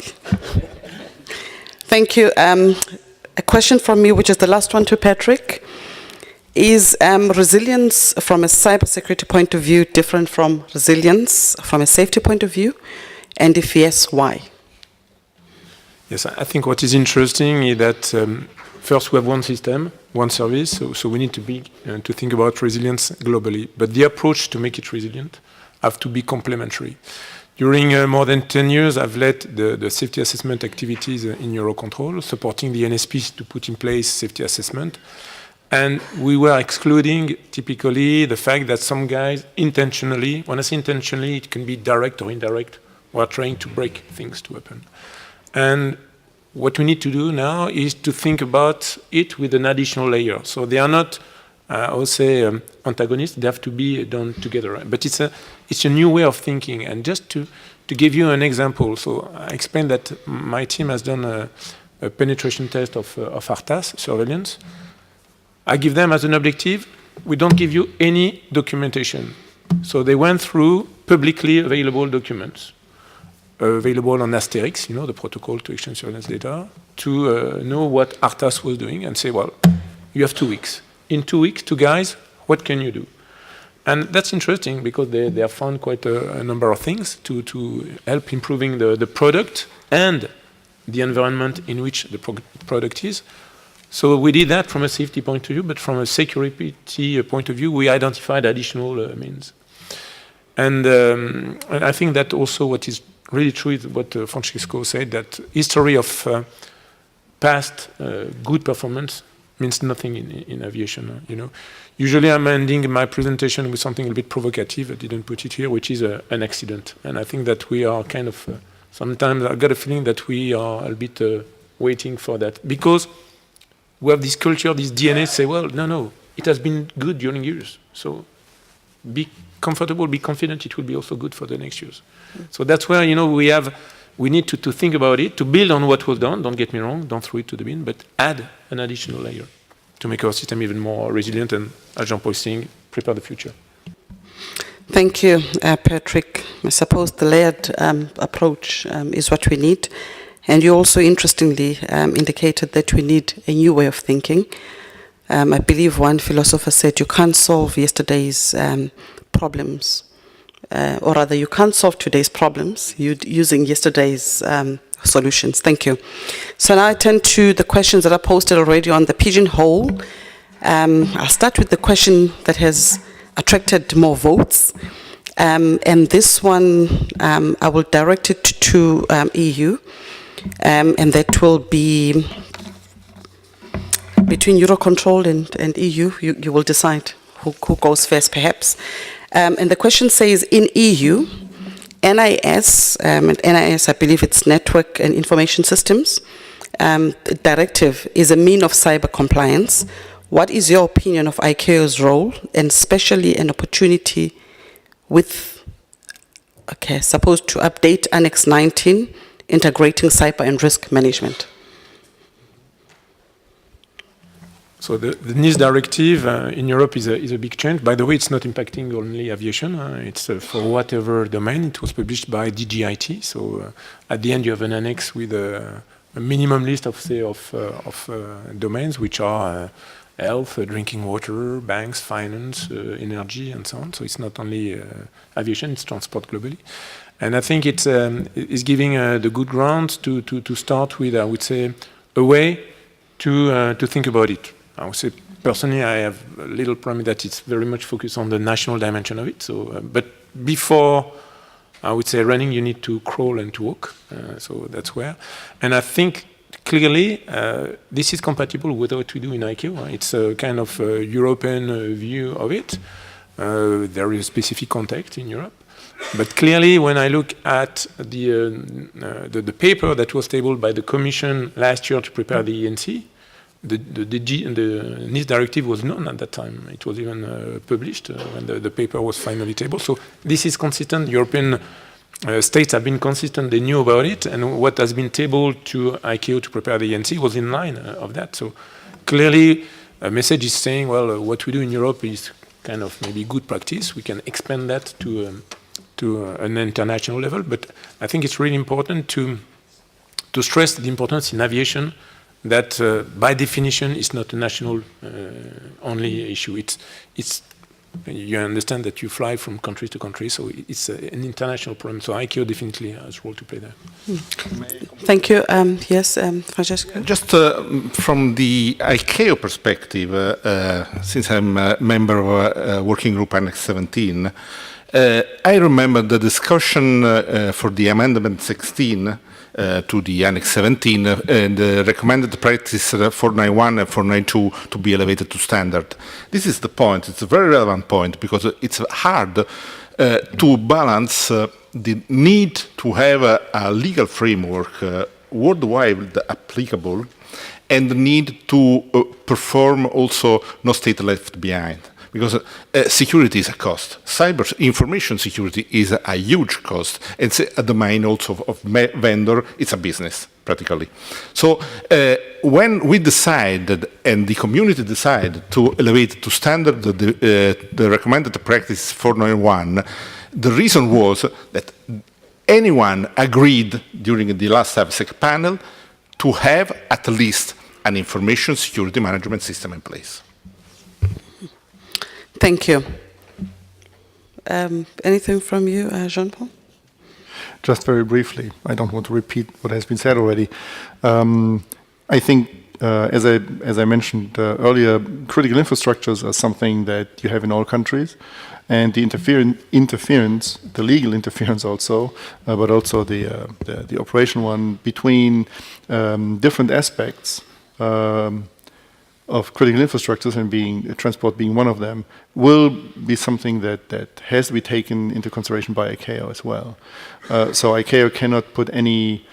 [SPEAKER 2] Thank you. A question from me, which is the last one to Patrick. Is resilience from a cybersecurity point of view different from resilience from a safety point of view? And if yes, why?
[SPEAKER 4] Yes, I think what is interesting is that first we have one system, one service, so we need to think about resilience globally. But the approach to make it resilient have to be complementary. During more than 10 years, I've led the safety assessment activities in EUROCONTROL, supporting the NSPs to put in place safety assessment. And we were excluding typically the fact that some guys intentionally, when I say intentionally, it can be direct or indirect, were trying to break things to happen. And what we need to do now is to think about it with an additional layer. So they are not, I would say, antagonists, they have to be done together. But it's a new way of thinking. And just to give you an example, so I explained that my team has done a penetration test of ARTAS, surveillance. I give them as an objective, we don't give you any documentation. So they went through publicly available documents, available on Asterix, the protocol to exchange surveillance data, to know what ARTAS was doing and say, well, you have 2 weeks. In 2 weeks, 2 guys, what can you do? And that's interesting because they have found quite a number of things to help improving the product and the environment in which the product is. So we did that from a safety point of view, but from a security point of view, we identified additional means. And I think that also what is really true is what Francesco said, that history of past good performance means nothing in aviation. Usually I'm ending my presentation with something a bit provocative, I didn't put it here, which is an accident. And I think that we are kind of, sometimes I've got a feeling that we are a bit waiting for that. Because we have this culture, this DNA, say, well, no, it has been good during years. So be comfortable, be confident, it will be also good for the next years. So that's where, we need to think about it, to build on what was done, don't get me wrong, don't throw it to the bin, but add an additional layer to make our system even more resilient and, as Jean-Paul is saying, prepare the future.
[SPEAKER 2] Thank you, Patrick. I suppose the layered approach is what we need. And you also interestingly indicated that we need a new way of thinking. I believe one philosopher said you can't solve yesterday's problems, or rather you can't solve today's problems using yesterday's solutions. Thank you. So now I turn to the questions that are posted already on the Pigeonhole. I'll start with the question that has attracted more votes. And this one, I will direct it to EU. And that will be between EUROCONTROL and EU. You will decide who goes first, perhaps. And the question says, in EU, NIS, and NIS, I believe it's Network and Information Systems, directive is a mean of cyber compliance. What is your opinion of ICAO's role, and especially an opportunity with, supposed to update Annex 19, integrating cyber and risk management?
[SPEAKER 4] So the NIS directive in Europe is a big change. By the way, it's not impacting only aviation. It's for whatever domain. It was published by DGIT. So at the end, you have an annex with a minimum list of domains, which are health, drinking water, banks, finance, energy, and so on. So it's not only aviation; it's transport globally. And I think it's giving the good ground to start with, I would say, a way to think about it. I would say, personally, I have a little problem that it's very much focused on the national dimension of it. So, but before, I would say, running, you need to crawl and to walk. So that's where. And I think clearly, this is compatible with what we do in ICAO. It's a kind of European view of it. There is a specific context in Europe. But clearly, when I look at the paper that was tabled by the Commission last year to prepare the ENC, the NIS directive was known at that time. It was even published when the paper was finally tabled. So this is consistent. European states have been consistent. They knew about it. And what has been tabled to ICAO to prepare the ENC was in line of that. So clearly, a message is saying, well, what we do in Europe is kind of maybe good practice. We can expand that to an international level. But I think it's really important to stress the importance in aviation that by definition is not a national only issue. It's you understand that you fly from country to country, so it's an international problem. So ICAO definitely has a role to play there.
[SPEAKER 2] Thank you. Yes, Francesco?
[SPEAKER 3] Just from the ICAO perspective, since I'm a member of a working group Annex 17, I remember the discussion for the Amendment 16 to the Annex 17 and recommended practice 491 and 492 to be elevated to standard. This is the point. It's a very relevant point because it's hard to balance the need to have a legal framework worldwide applicable and the need to perform also no state left behind. Because security is a cost. Information security is a huge cost. It's a domain also of vendor. It's a business, practically. So when we decided, and the community decided to elevate to standard the recommended practice 491, the reason was that anyone agreed during the last AVSEC panel to have at least an information security management system in place.
[SPEAKER 2] Thank you. Anything from you, Jean-Paul?
[SPEAKER 5] Just very briefly, I don't want to repeat what has been said already. I think, as I mentioned earlier, critical infrastructures are something that you have in all countries, and the interference, the legal interference also, but also the operation one between different aspects of critical infrastructures and transport being one of them, will be something that has to be taken into consideration by ICAO as well. So ICAO cannot put any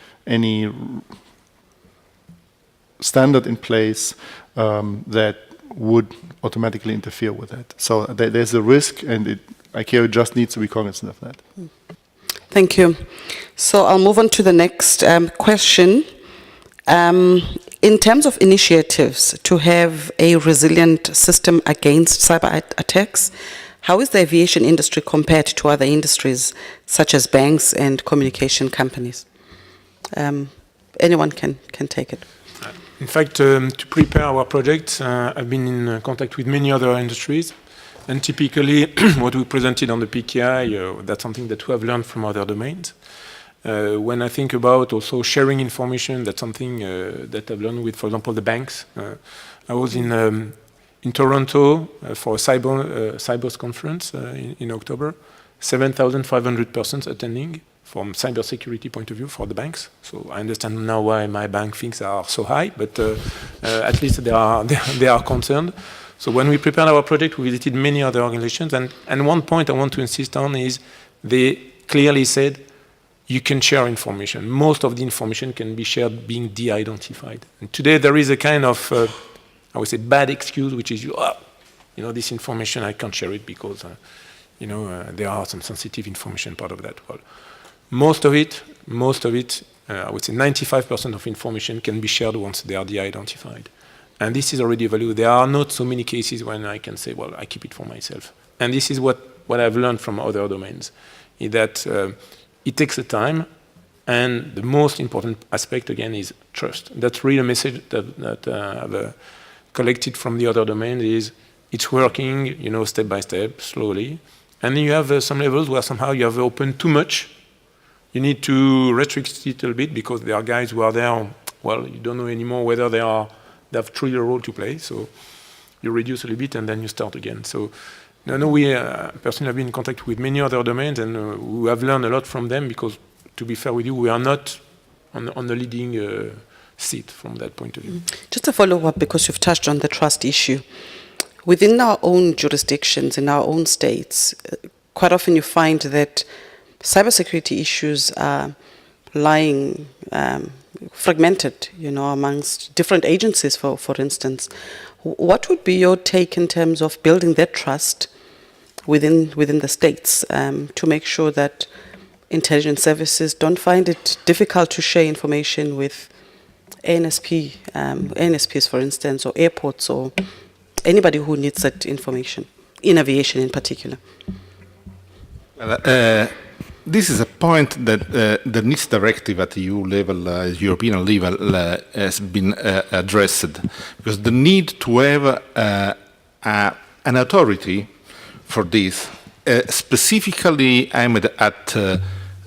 [SPEAKER 5] standard in place that would automatically interfere with that. So there's a risk, and ICAO just needs to be cognizant of that.
[SPEAKER 2] Thank you. So I'll move on to the next question. In terms of initiatives to have a resilient system against cyber attacks, how is the aviation industry compared to other industries, such as banks and communication companies? Anyone can take it.
[SPEAKER 4] In fact, to prepare our project, I've been in contact with many other industries. And typically, what we presented on the PKI, that's something that we have learned from other domains. When I think about also sharing information, that's something that I've learned with, for example, the banks. I was in Toronto for a Cyber conference in October. 7,500 persons attending from cybersecurity point of view for the banks. So I understand now why my bank thinks are so high, but at least they are concerned. So when we prepared our project, we visited many other organizations, and one point I want to insist on is they clearly said, you can share information. Most of the information can be shared being de-identified. And today there is a kind of, I would say, bad excuse, which is, this information, I can't share it because, there are some sensitive information part of that. Well, most of it, I would say 95% of information can be shared once they are de-identified. And this is already a value. There are not so many cases when I can say, well, I keep it for myself. And this is what I've learned from other domains, is that it takes a time, and the most important aspect, again, is trust. That's really a message that I've collected from the other domain, is it's working, step by step, slowly. And then you have some levels where somehow you have opened too much. You need to restrict it a little bit because there are guys who are there, well, you don't know anymore whether they have truly a role to play. So you reduce a little bit and then you start again. So we personally have been in contact with many other domains, and we have learned a lot from them because, to be fair with you, we are not on the leading sit from that point of view.
[SPEAKER 2] Just a follow-up, because you've touched on the trust issue. Within our own jurisdictions, in our own states, quite often you find that cybersecurity issues are lying fragmented, amongst different agencies, for instance. What would be your take in terms of building that trust within the states to make sure that intelligence services don't find it difficult to share information with ANSPs, for instance, or airports, or anybody who needs that information, in aviation in particular?
[SPEAKER 3] This is a point that the NIS directive at EU level, European level, has been addressed, because the need to have an authority for this, specifically aimed at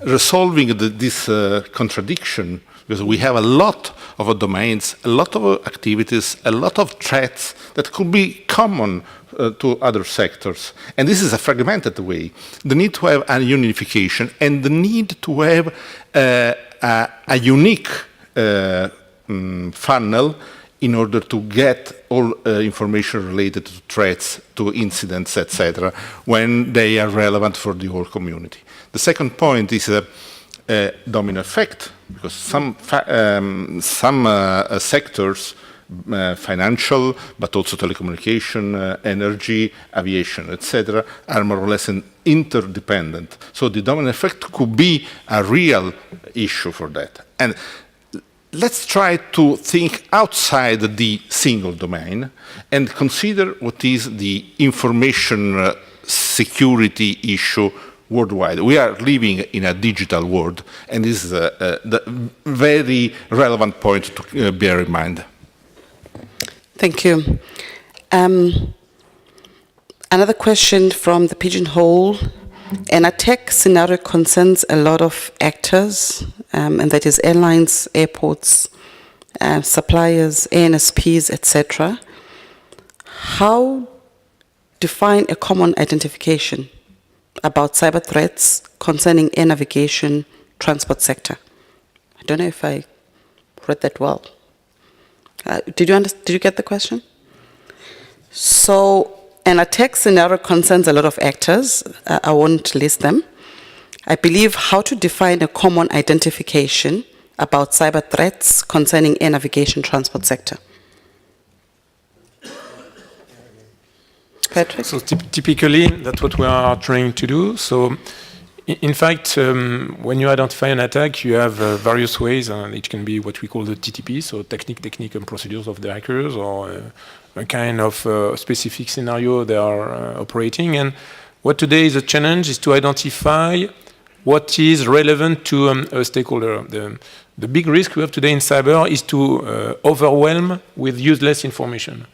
[SPEAKER 3] resolving this contradiction, because we have a lot of domains, a lot of activities, a lot of threats that could be common to other sectors. And this is a fragmented way. The need to have a unification and the need to have a unique funnel in order to get all information related to threats, to incidents, etc., when they are relevant for the whole community. The second point is a domino effect, because some sectors, financial, but also telecommunication, energy, aviation, etc., are more or less interdependent. So the domino effect could be a real issue for that. And let's try to think outside the single domain and consider what is the information security issue worldwide. We are living in a digital world, and this is the very relevant point to bear in mind.
[SPEAKER 2] Thank you. Another question from the Pigeonhole. An attack scenario concerns a lot of actors, and that is airlines, airports, suppliers, ANSPs, etc. How define a common identification about cyber threats concerning air navigation, transport sector? I don't know if I read that well. Did you get the question? So, an attack scenario concerns a lot of actors. I won't list them. I believe how to define a common identification about cyber threats concerning air navigation, transport sector. Patrick?
[SPEAKER 4] So typically, that's what we are trying to do. So in fact, when you identify an attack, you have various ways. It can be what we call the TTP, so technique and procedures of the hackers, or a kind of specific scenario they are operating. And what today is a challenge is to identify what is relevant to a stakeholder. The big risk we have today in cyber is to overwhelm with useless information.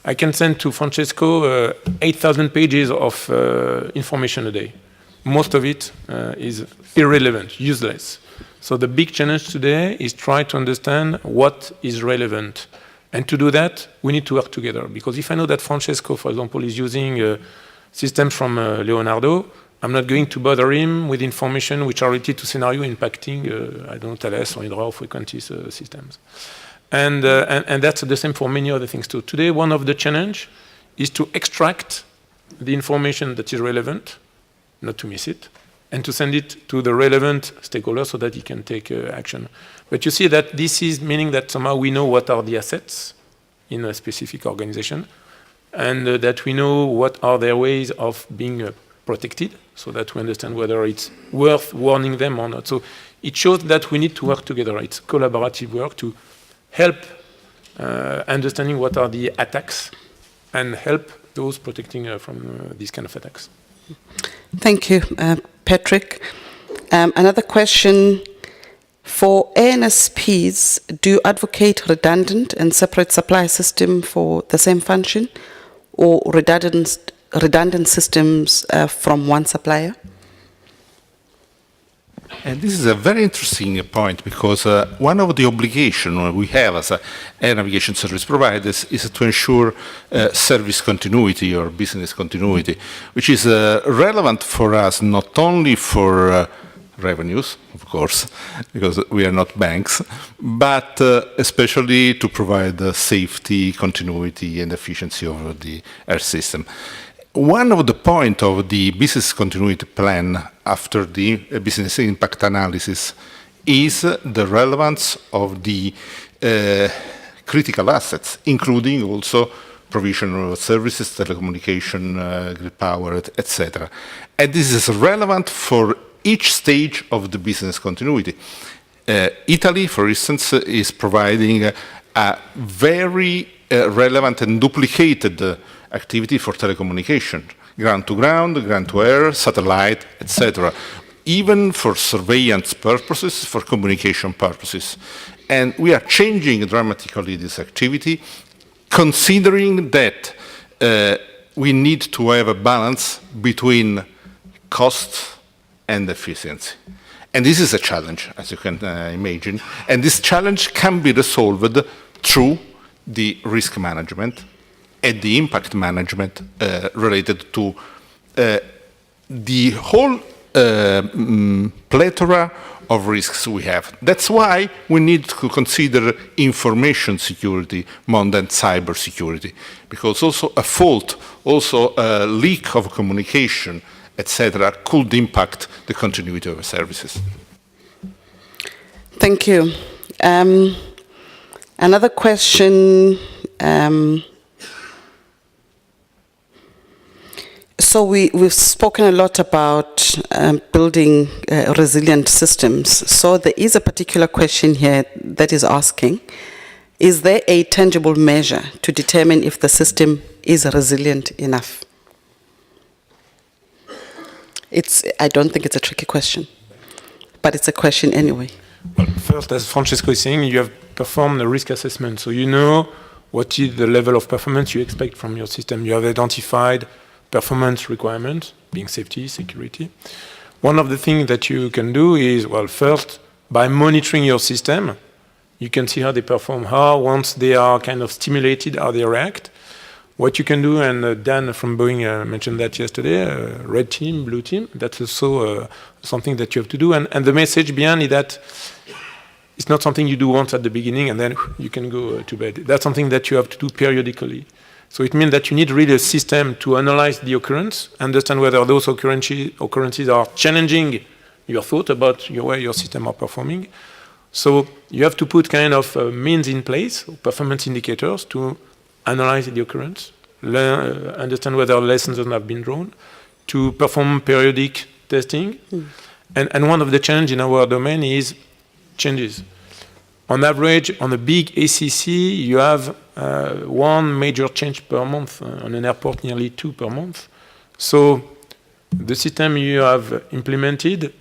[SPEAKER 4] I can send to Francesco 8,000 pages of information a day. Most of it is irrelevant, useless. So the big challenge today is try to understand what is relevant. And to do that, we need to work together. Because if I know that Francesco, for example, is using systems from Leonardo, I'm not going to bother him with information which are related to scenario impacting, I don't know, Thales or Hydra or Frequentis systems. And that's the same for many other things too. Today, one of the challenge is to extract the information that is relevant, not to miss it, and to send it to the relevant stakeholder so that he can take action. But you see that this is meaning that somehow we know what are the assets in a specific organization, and that we know what are their ways of being protected, so that we understand whether it's worth warning them or not. So it shows that we need to work together. It's collaborative work to help understanding what are the attacks and help those protecting from these kind of attacks.
[SPEAKER 2] Thank you, Patrick. Another question. For ANSPs, do you advocate redundant and separate supply system for the same function, or redundant systems from one supplier?
[SPEAKER 3] And this is a very interesting point, because one of the obligations we have as air navigation service providers is to ensure service continuity or business continuity, which is relevant for us not only for revenues, of course, because we are not banks, but especially to provide safety, continuity, and efficiency of the air system. One of the points of the business continuity plan after the business impact analysis is the relevance of the critical assets, including also provision of services, telecommunication, grid power, etc. And this is relevant for each stage of the business continuity. Italy, for instance, is providing a very relevant and duplicated activity for telecommunication, ground to air, satellite, etc., even for surveillance purposes, for communication purposes. And we are changing dramatically this activity, considering that we need to have a balance between cost and efficiency. And this is a challenge, as you can imagine. And this challenge can be resolved through the risk management and the impact management related to the whole plethora of risks we have. That's why we need to consider information security more than cybersecurity, because also a fault, also a leak of communication, etc., could impact the continuity of services.
[SPEAKER 2] Thank you. Another question. So we've spoken a lot about building resilient systems. So there is a particular question here that is asking, is there a tangible measure to determine if the system is resilient enough? I don't think it's a tricky question, but it's a question anyway.
[SPEAKER 4] Well, first, as Francesco is saying, you have performed a risk assessment, so you know what is the level of performance you expect from your system. You have identified performance requirements, being safety, security. One of the things that you can do is, well, first, by monitoring your system, you can see how they perform, how once they are kind of stimulated, how they react. What you can do, and Dan from Boeing mentioned that yesterday, red team, blue team, that's also something that you have to do. And the message behind is that it's not something you do once at the beginning and then you can go to bed. That's something that you have to do periodically. So it means that you need really a system to analyze the occurrence, understand whether those occurrences are challenging your thought about your way your system are performing. So you have to put kind of means in place, performance indicators, to analyze the occurrence, understand whether lessons have been drawn, to perform periodic testing. And one of the challenges in our domain is changes. On average, on a big ACC, you have one major change per month. On an airport, nearly 2 per month. So the system you have implemented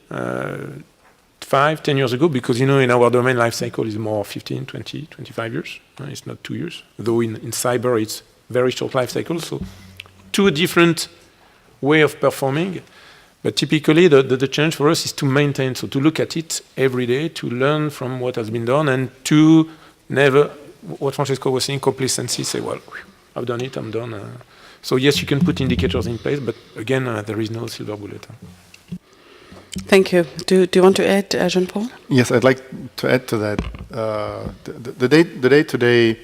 [SPEAKER 4] 5, 10 years ago, because in our domain, life cycle is more 15, 20, 25 years. It's not 2 years. Though in cyber, it's very short life cycle. So 2 different way of performing. But typically, the challenge for us is to maintain, so to look at it every day, to learn from what has been done, and to never, what Francesco was saying, complacency, say, well, I've done it, I'm done. So yes, you can put indicators in place, but again, there is no silver bullet.
[SPEAKER 2] Thank you. Do you want to add, Jean-Paul?
[SPEAKER 5] Yes, I'd like to add to that. The day-to-day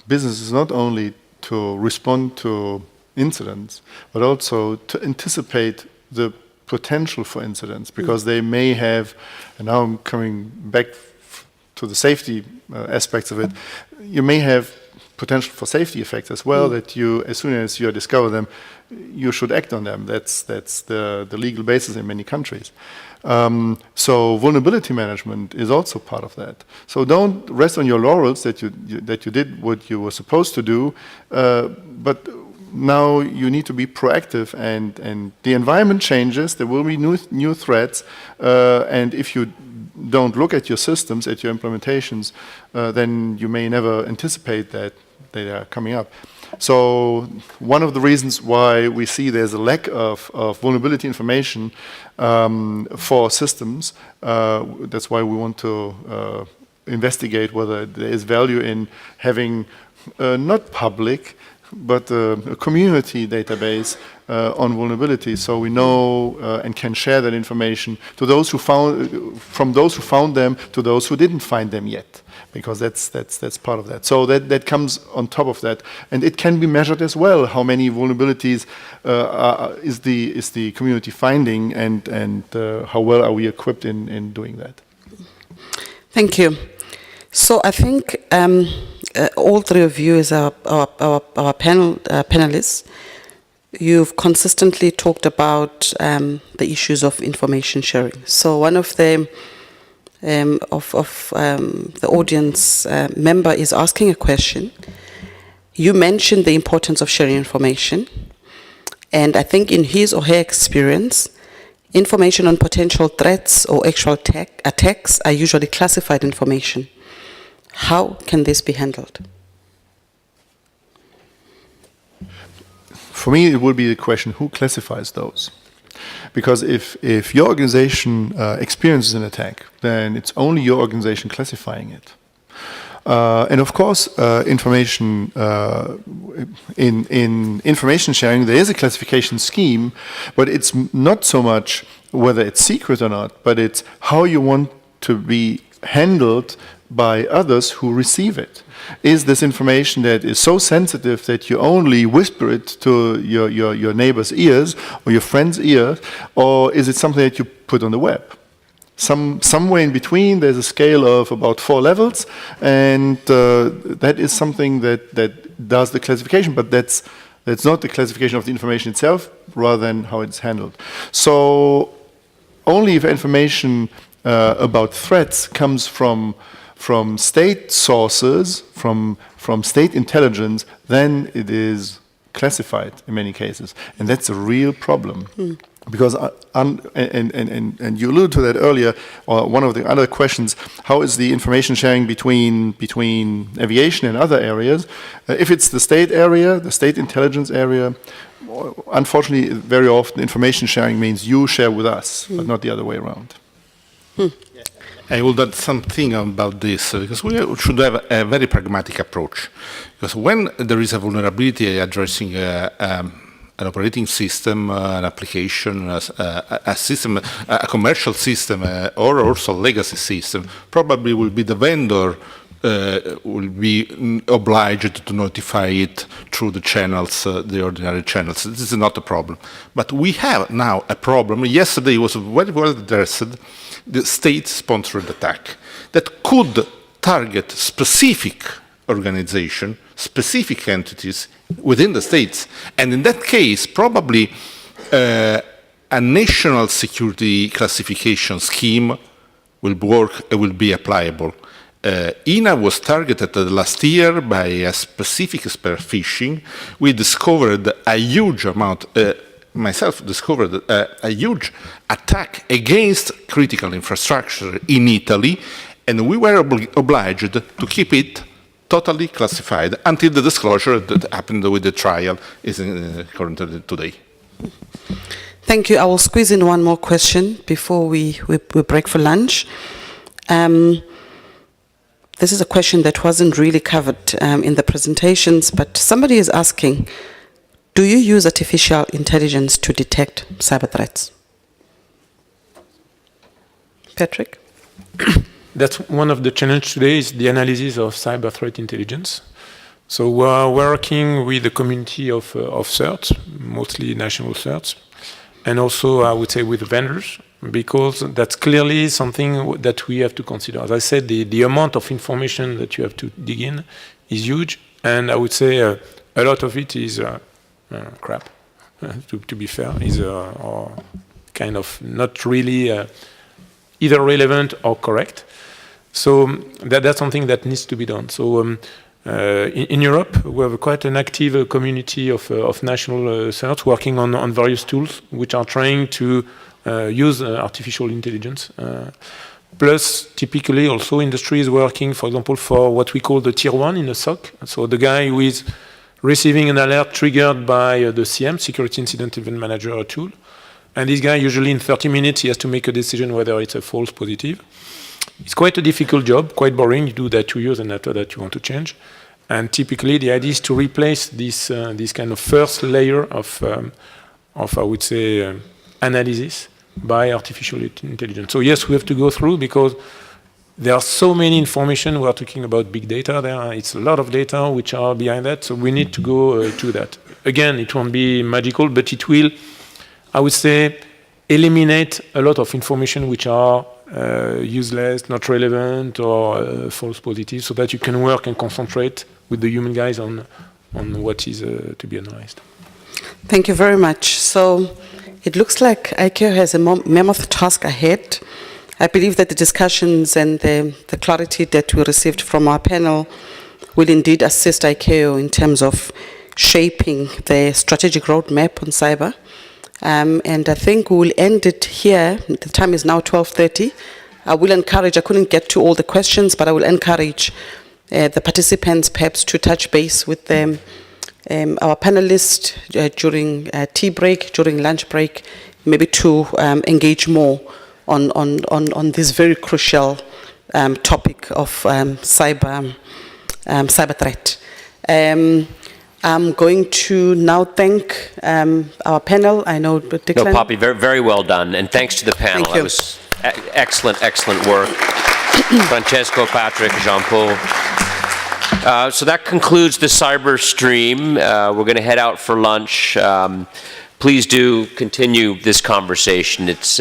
[SPEAKER 5] business is not only to respond to incidents, but also to anticipate the potential for incidents, because they may have, and now I'm coming back to the safety aspects of it, you may have potential for safety effects as well, that you, as soon as you discover them, you should act on them. That's the legal basis in many countries. So vulnerability management is also part of that. So don't rest on your laurels that you did what you were supposed to do, but now you need to be proactive, and the environment changes, there will be new threats, and if you don't look at your systems, at your implementations, then you may never anticipate that they are coming up. So one of the reasons why we see there's a lack of vulnerability information for systems, that's why we want to investigate whether there is value in having not public, but a community database on vulnerabilities, so we know and can share that information to those who from those who found them to those who didn't find them yet, because that's part of that. So that comes on top of that, and it can be measured as well. How many vulnerabilities is the community finding, and how well are we equipped in doing that?
[SPEAKER 2] Thank you. So I think all three of you as our panelists, you've consistently talked about the issues of information sharing. So one of the audience member is asking a question. You mentioned the importance of sharing information, and I think in his or her experience, information on potential threats or actual attacks are usually classified information. How can this be handled?
[SPEAKER 5] For me, it would be the question, who classifies those? Because if your organization experiences an attack, then it's only your organization classifying it. And of course, information in information sharing, there is a classification scheme, but it's not so much whether it's secret or not, but it's how you want to be handled by others who receive it. Is this information that is so sensitive that you only whisper it to your neighbor's ears or your friend's ears, or is it something that you put on the web? Somewhere in between, there's a scale of about 4 levels, and that is something that does the classification, but that's not the classification of the information itself, rather than how it's handled. So only if information about threats comes from state sources, from state intelligence, then it is classified in many cases, and that's a real problem. Because, and you alluded to that earlier, or one of the other questions, how is the information sharing between aviation and other areas? If it's the state area, the state intelligence area, unfortunately, very often information sharing means you share with us, but not the other way around.
[SPEAKER 3] I will add something about this, because we should have a very pragmatic approach. Because when there is a vulnerability addressing an operating system, an application, a system, a commercial system, or also a legacy system, probably will be the vendor will be obliged to notify it through the channels, the ordinary channels. This is not a problem. But we have now a problem. Yesterday was very well addressed, the state-sponsored attack that could target specific organization, specific entities within the states. And in that case, probably a national security classification scheme will work, will be applicable. INA was targeted last year by a specific spear phishing. We discovered a huge amount, myself discovered a huge attack against critical infrastructure in Italy, and we were obliged to keep it totally classified until the disclosure that happened with the trial is currently today.
[SPEAKER 2] Thank you. I will squeeze in one more question before we break for lunch. This is a question that wasn't really covered in the presentations, but somebody is asking, do you use artificial intelligence to detect cyber threats? Patrick?
[SPEAKER 4] That's one of the challenges today, is the analysis of cyber threat intelligence. So we're working with the community of certs, mostly national certs, and also I would say with vendors, because that's clearly something that we have to consider. As I said, the amount of information that you have to dig in is huge, and I would say a lot of it is crap, to be fair, is or kind of not really either relevant or correct. So that's something that needs to be done. So in Europe, we have quite an active community of national certs working on various tools which are trying to use artificial intelligence. Plus, typically also industry is working, for example, for what we call the tier 1 in a SOC. So the guy who is receiving an alert triggered by the CM, Security Incident Event Manager tool. And this guy, usually in 30 minutes, he has to make a decision whether it's a false positive. It's quite a difficult job, quite boring. You do that 2 years and after that you want to change. And typically, the idea is to replace this kind of first layer of I would say, analysis by artificial intelligence. So yes, we have to go through because there are so many information. We are talking about big data there. It's a lot of data which are behind that. So we need to go to that. Again, it won't be magical, but it will, I would say, eliminate a lot of information which are useless, not relevant, or false positives, so that you can work and concentrate with the human guys on what is to be analyzed.
[SPEAKER 2] Thank you very much. So it looks like ICAO has a mammoth task ahead. I believe that the discussions and the clarity that we received from our panel will indeed assist ICAO in terms of shaping the strategic roadmap on cyber. And I think we will end it here. The time is now 12:30. I will encourage, I couldn't get to all the questions, but I will encourage the participants perhaps to touch base with them. Our panelists during tea break, during lunch break, maybe to engage more on this very crucial topic of cyber threat. I'm going to now thank our panel. I know Declan.
[SPEAKER 1] No, Poppy, very, very well done. And thanks to the panel.
[SPEAKER 2] Thank you.
[SPEAKER 1] It was excellent, excellent work. Francesco, Patrick, Jean-Paul. So that concludes the cyber stream. We're going to head out for lunch. Please do continue this conversation. It's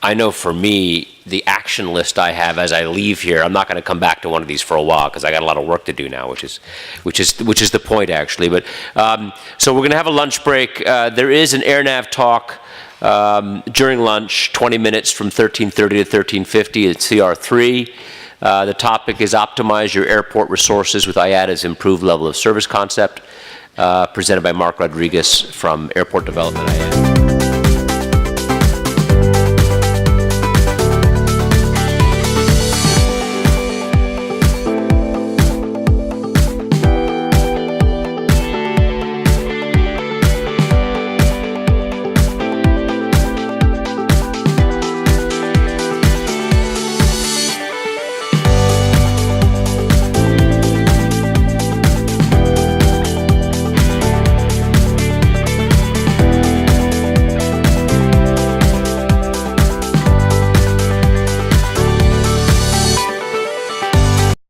[SPEAKER 1] I know for me, the action list I have as I leave here, I'm not going to come back to one of these for a while because I got a lot of work to do now, which is the point actually. But so we're going to have a lunch break. There is an AirNav talk during lunch, 20 minutes from 13:30 to 13:50 at CR3. The topic is optimize your airport resources with IATA's improved level of service concept, presented by Mark Rodriguez from Airport Development IATA.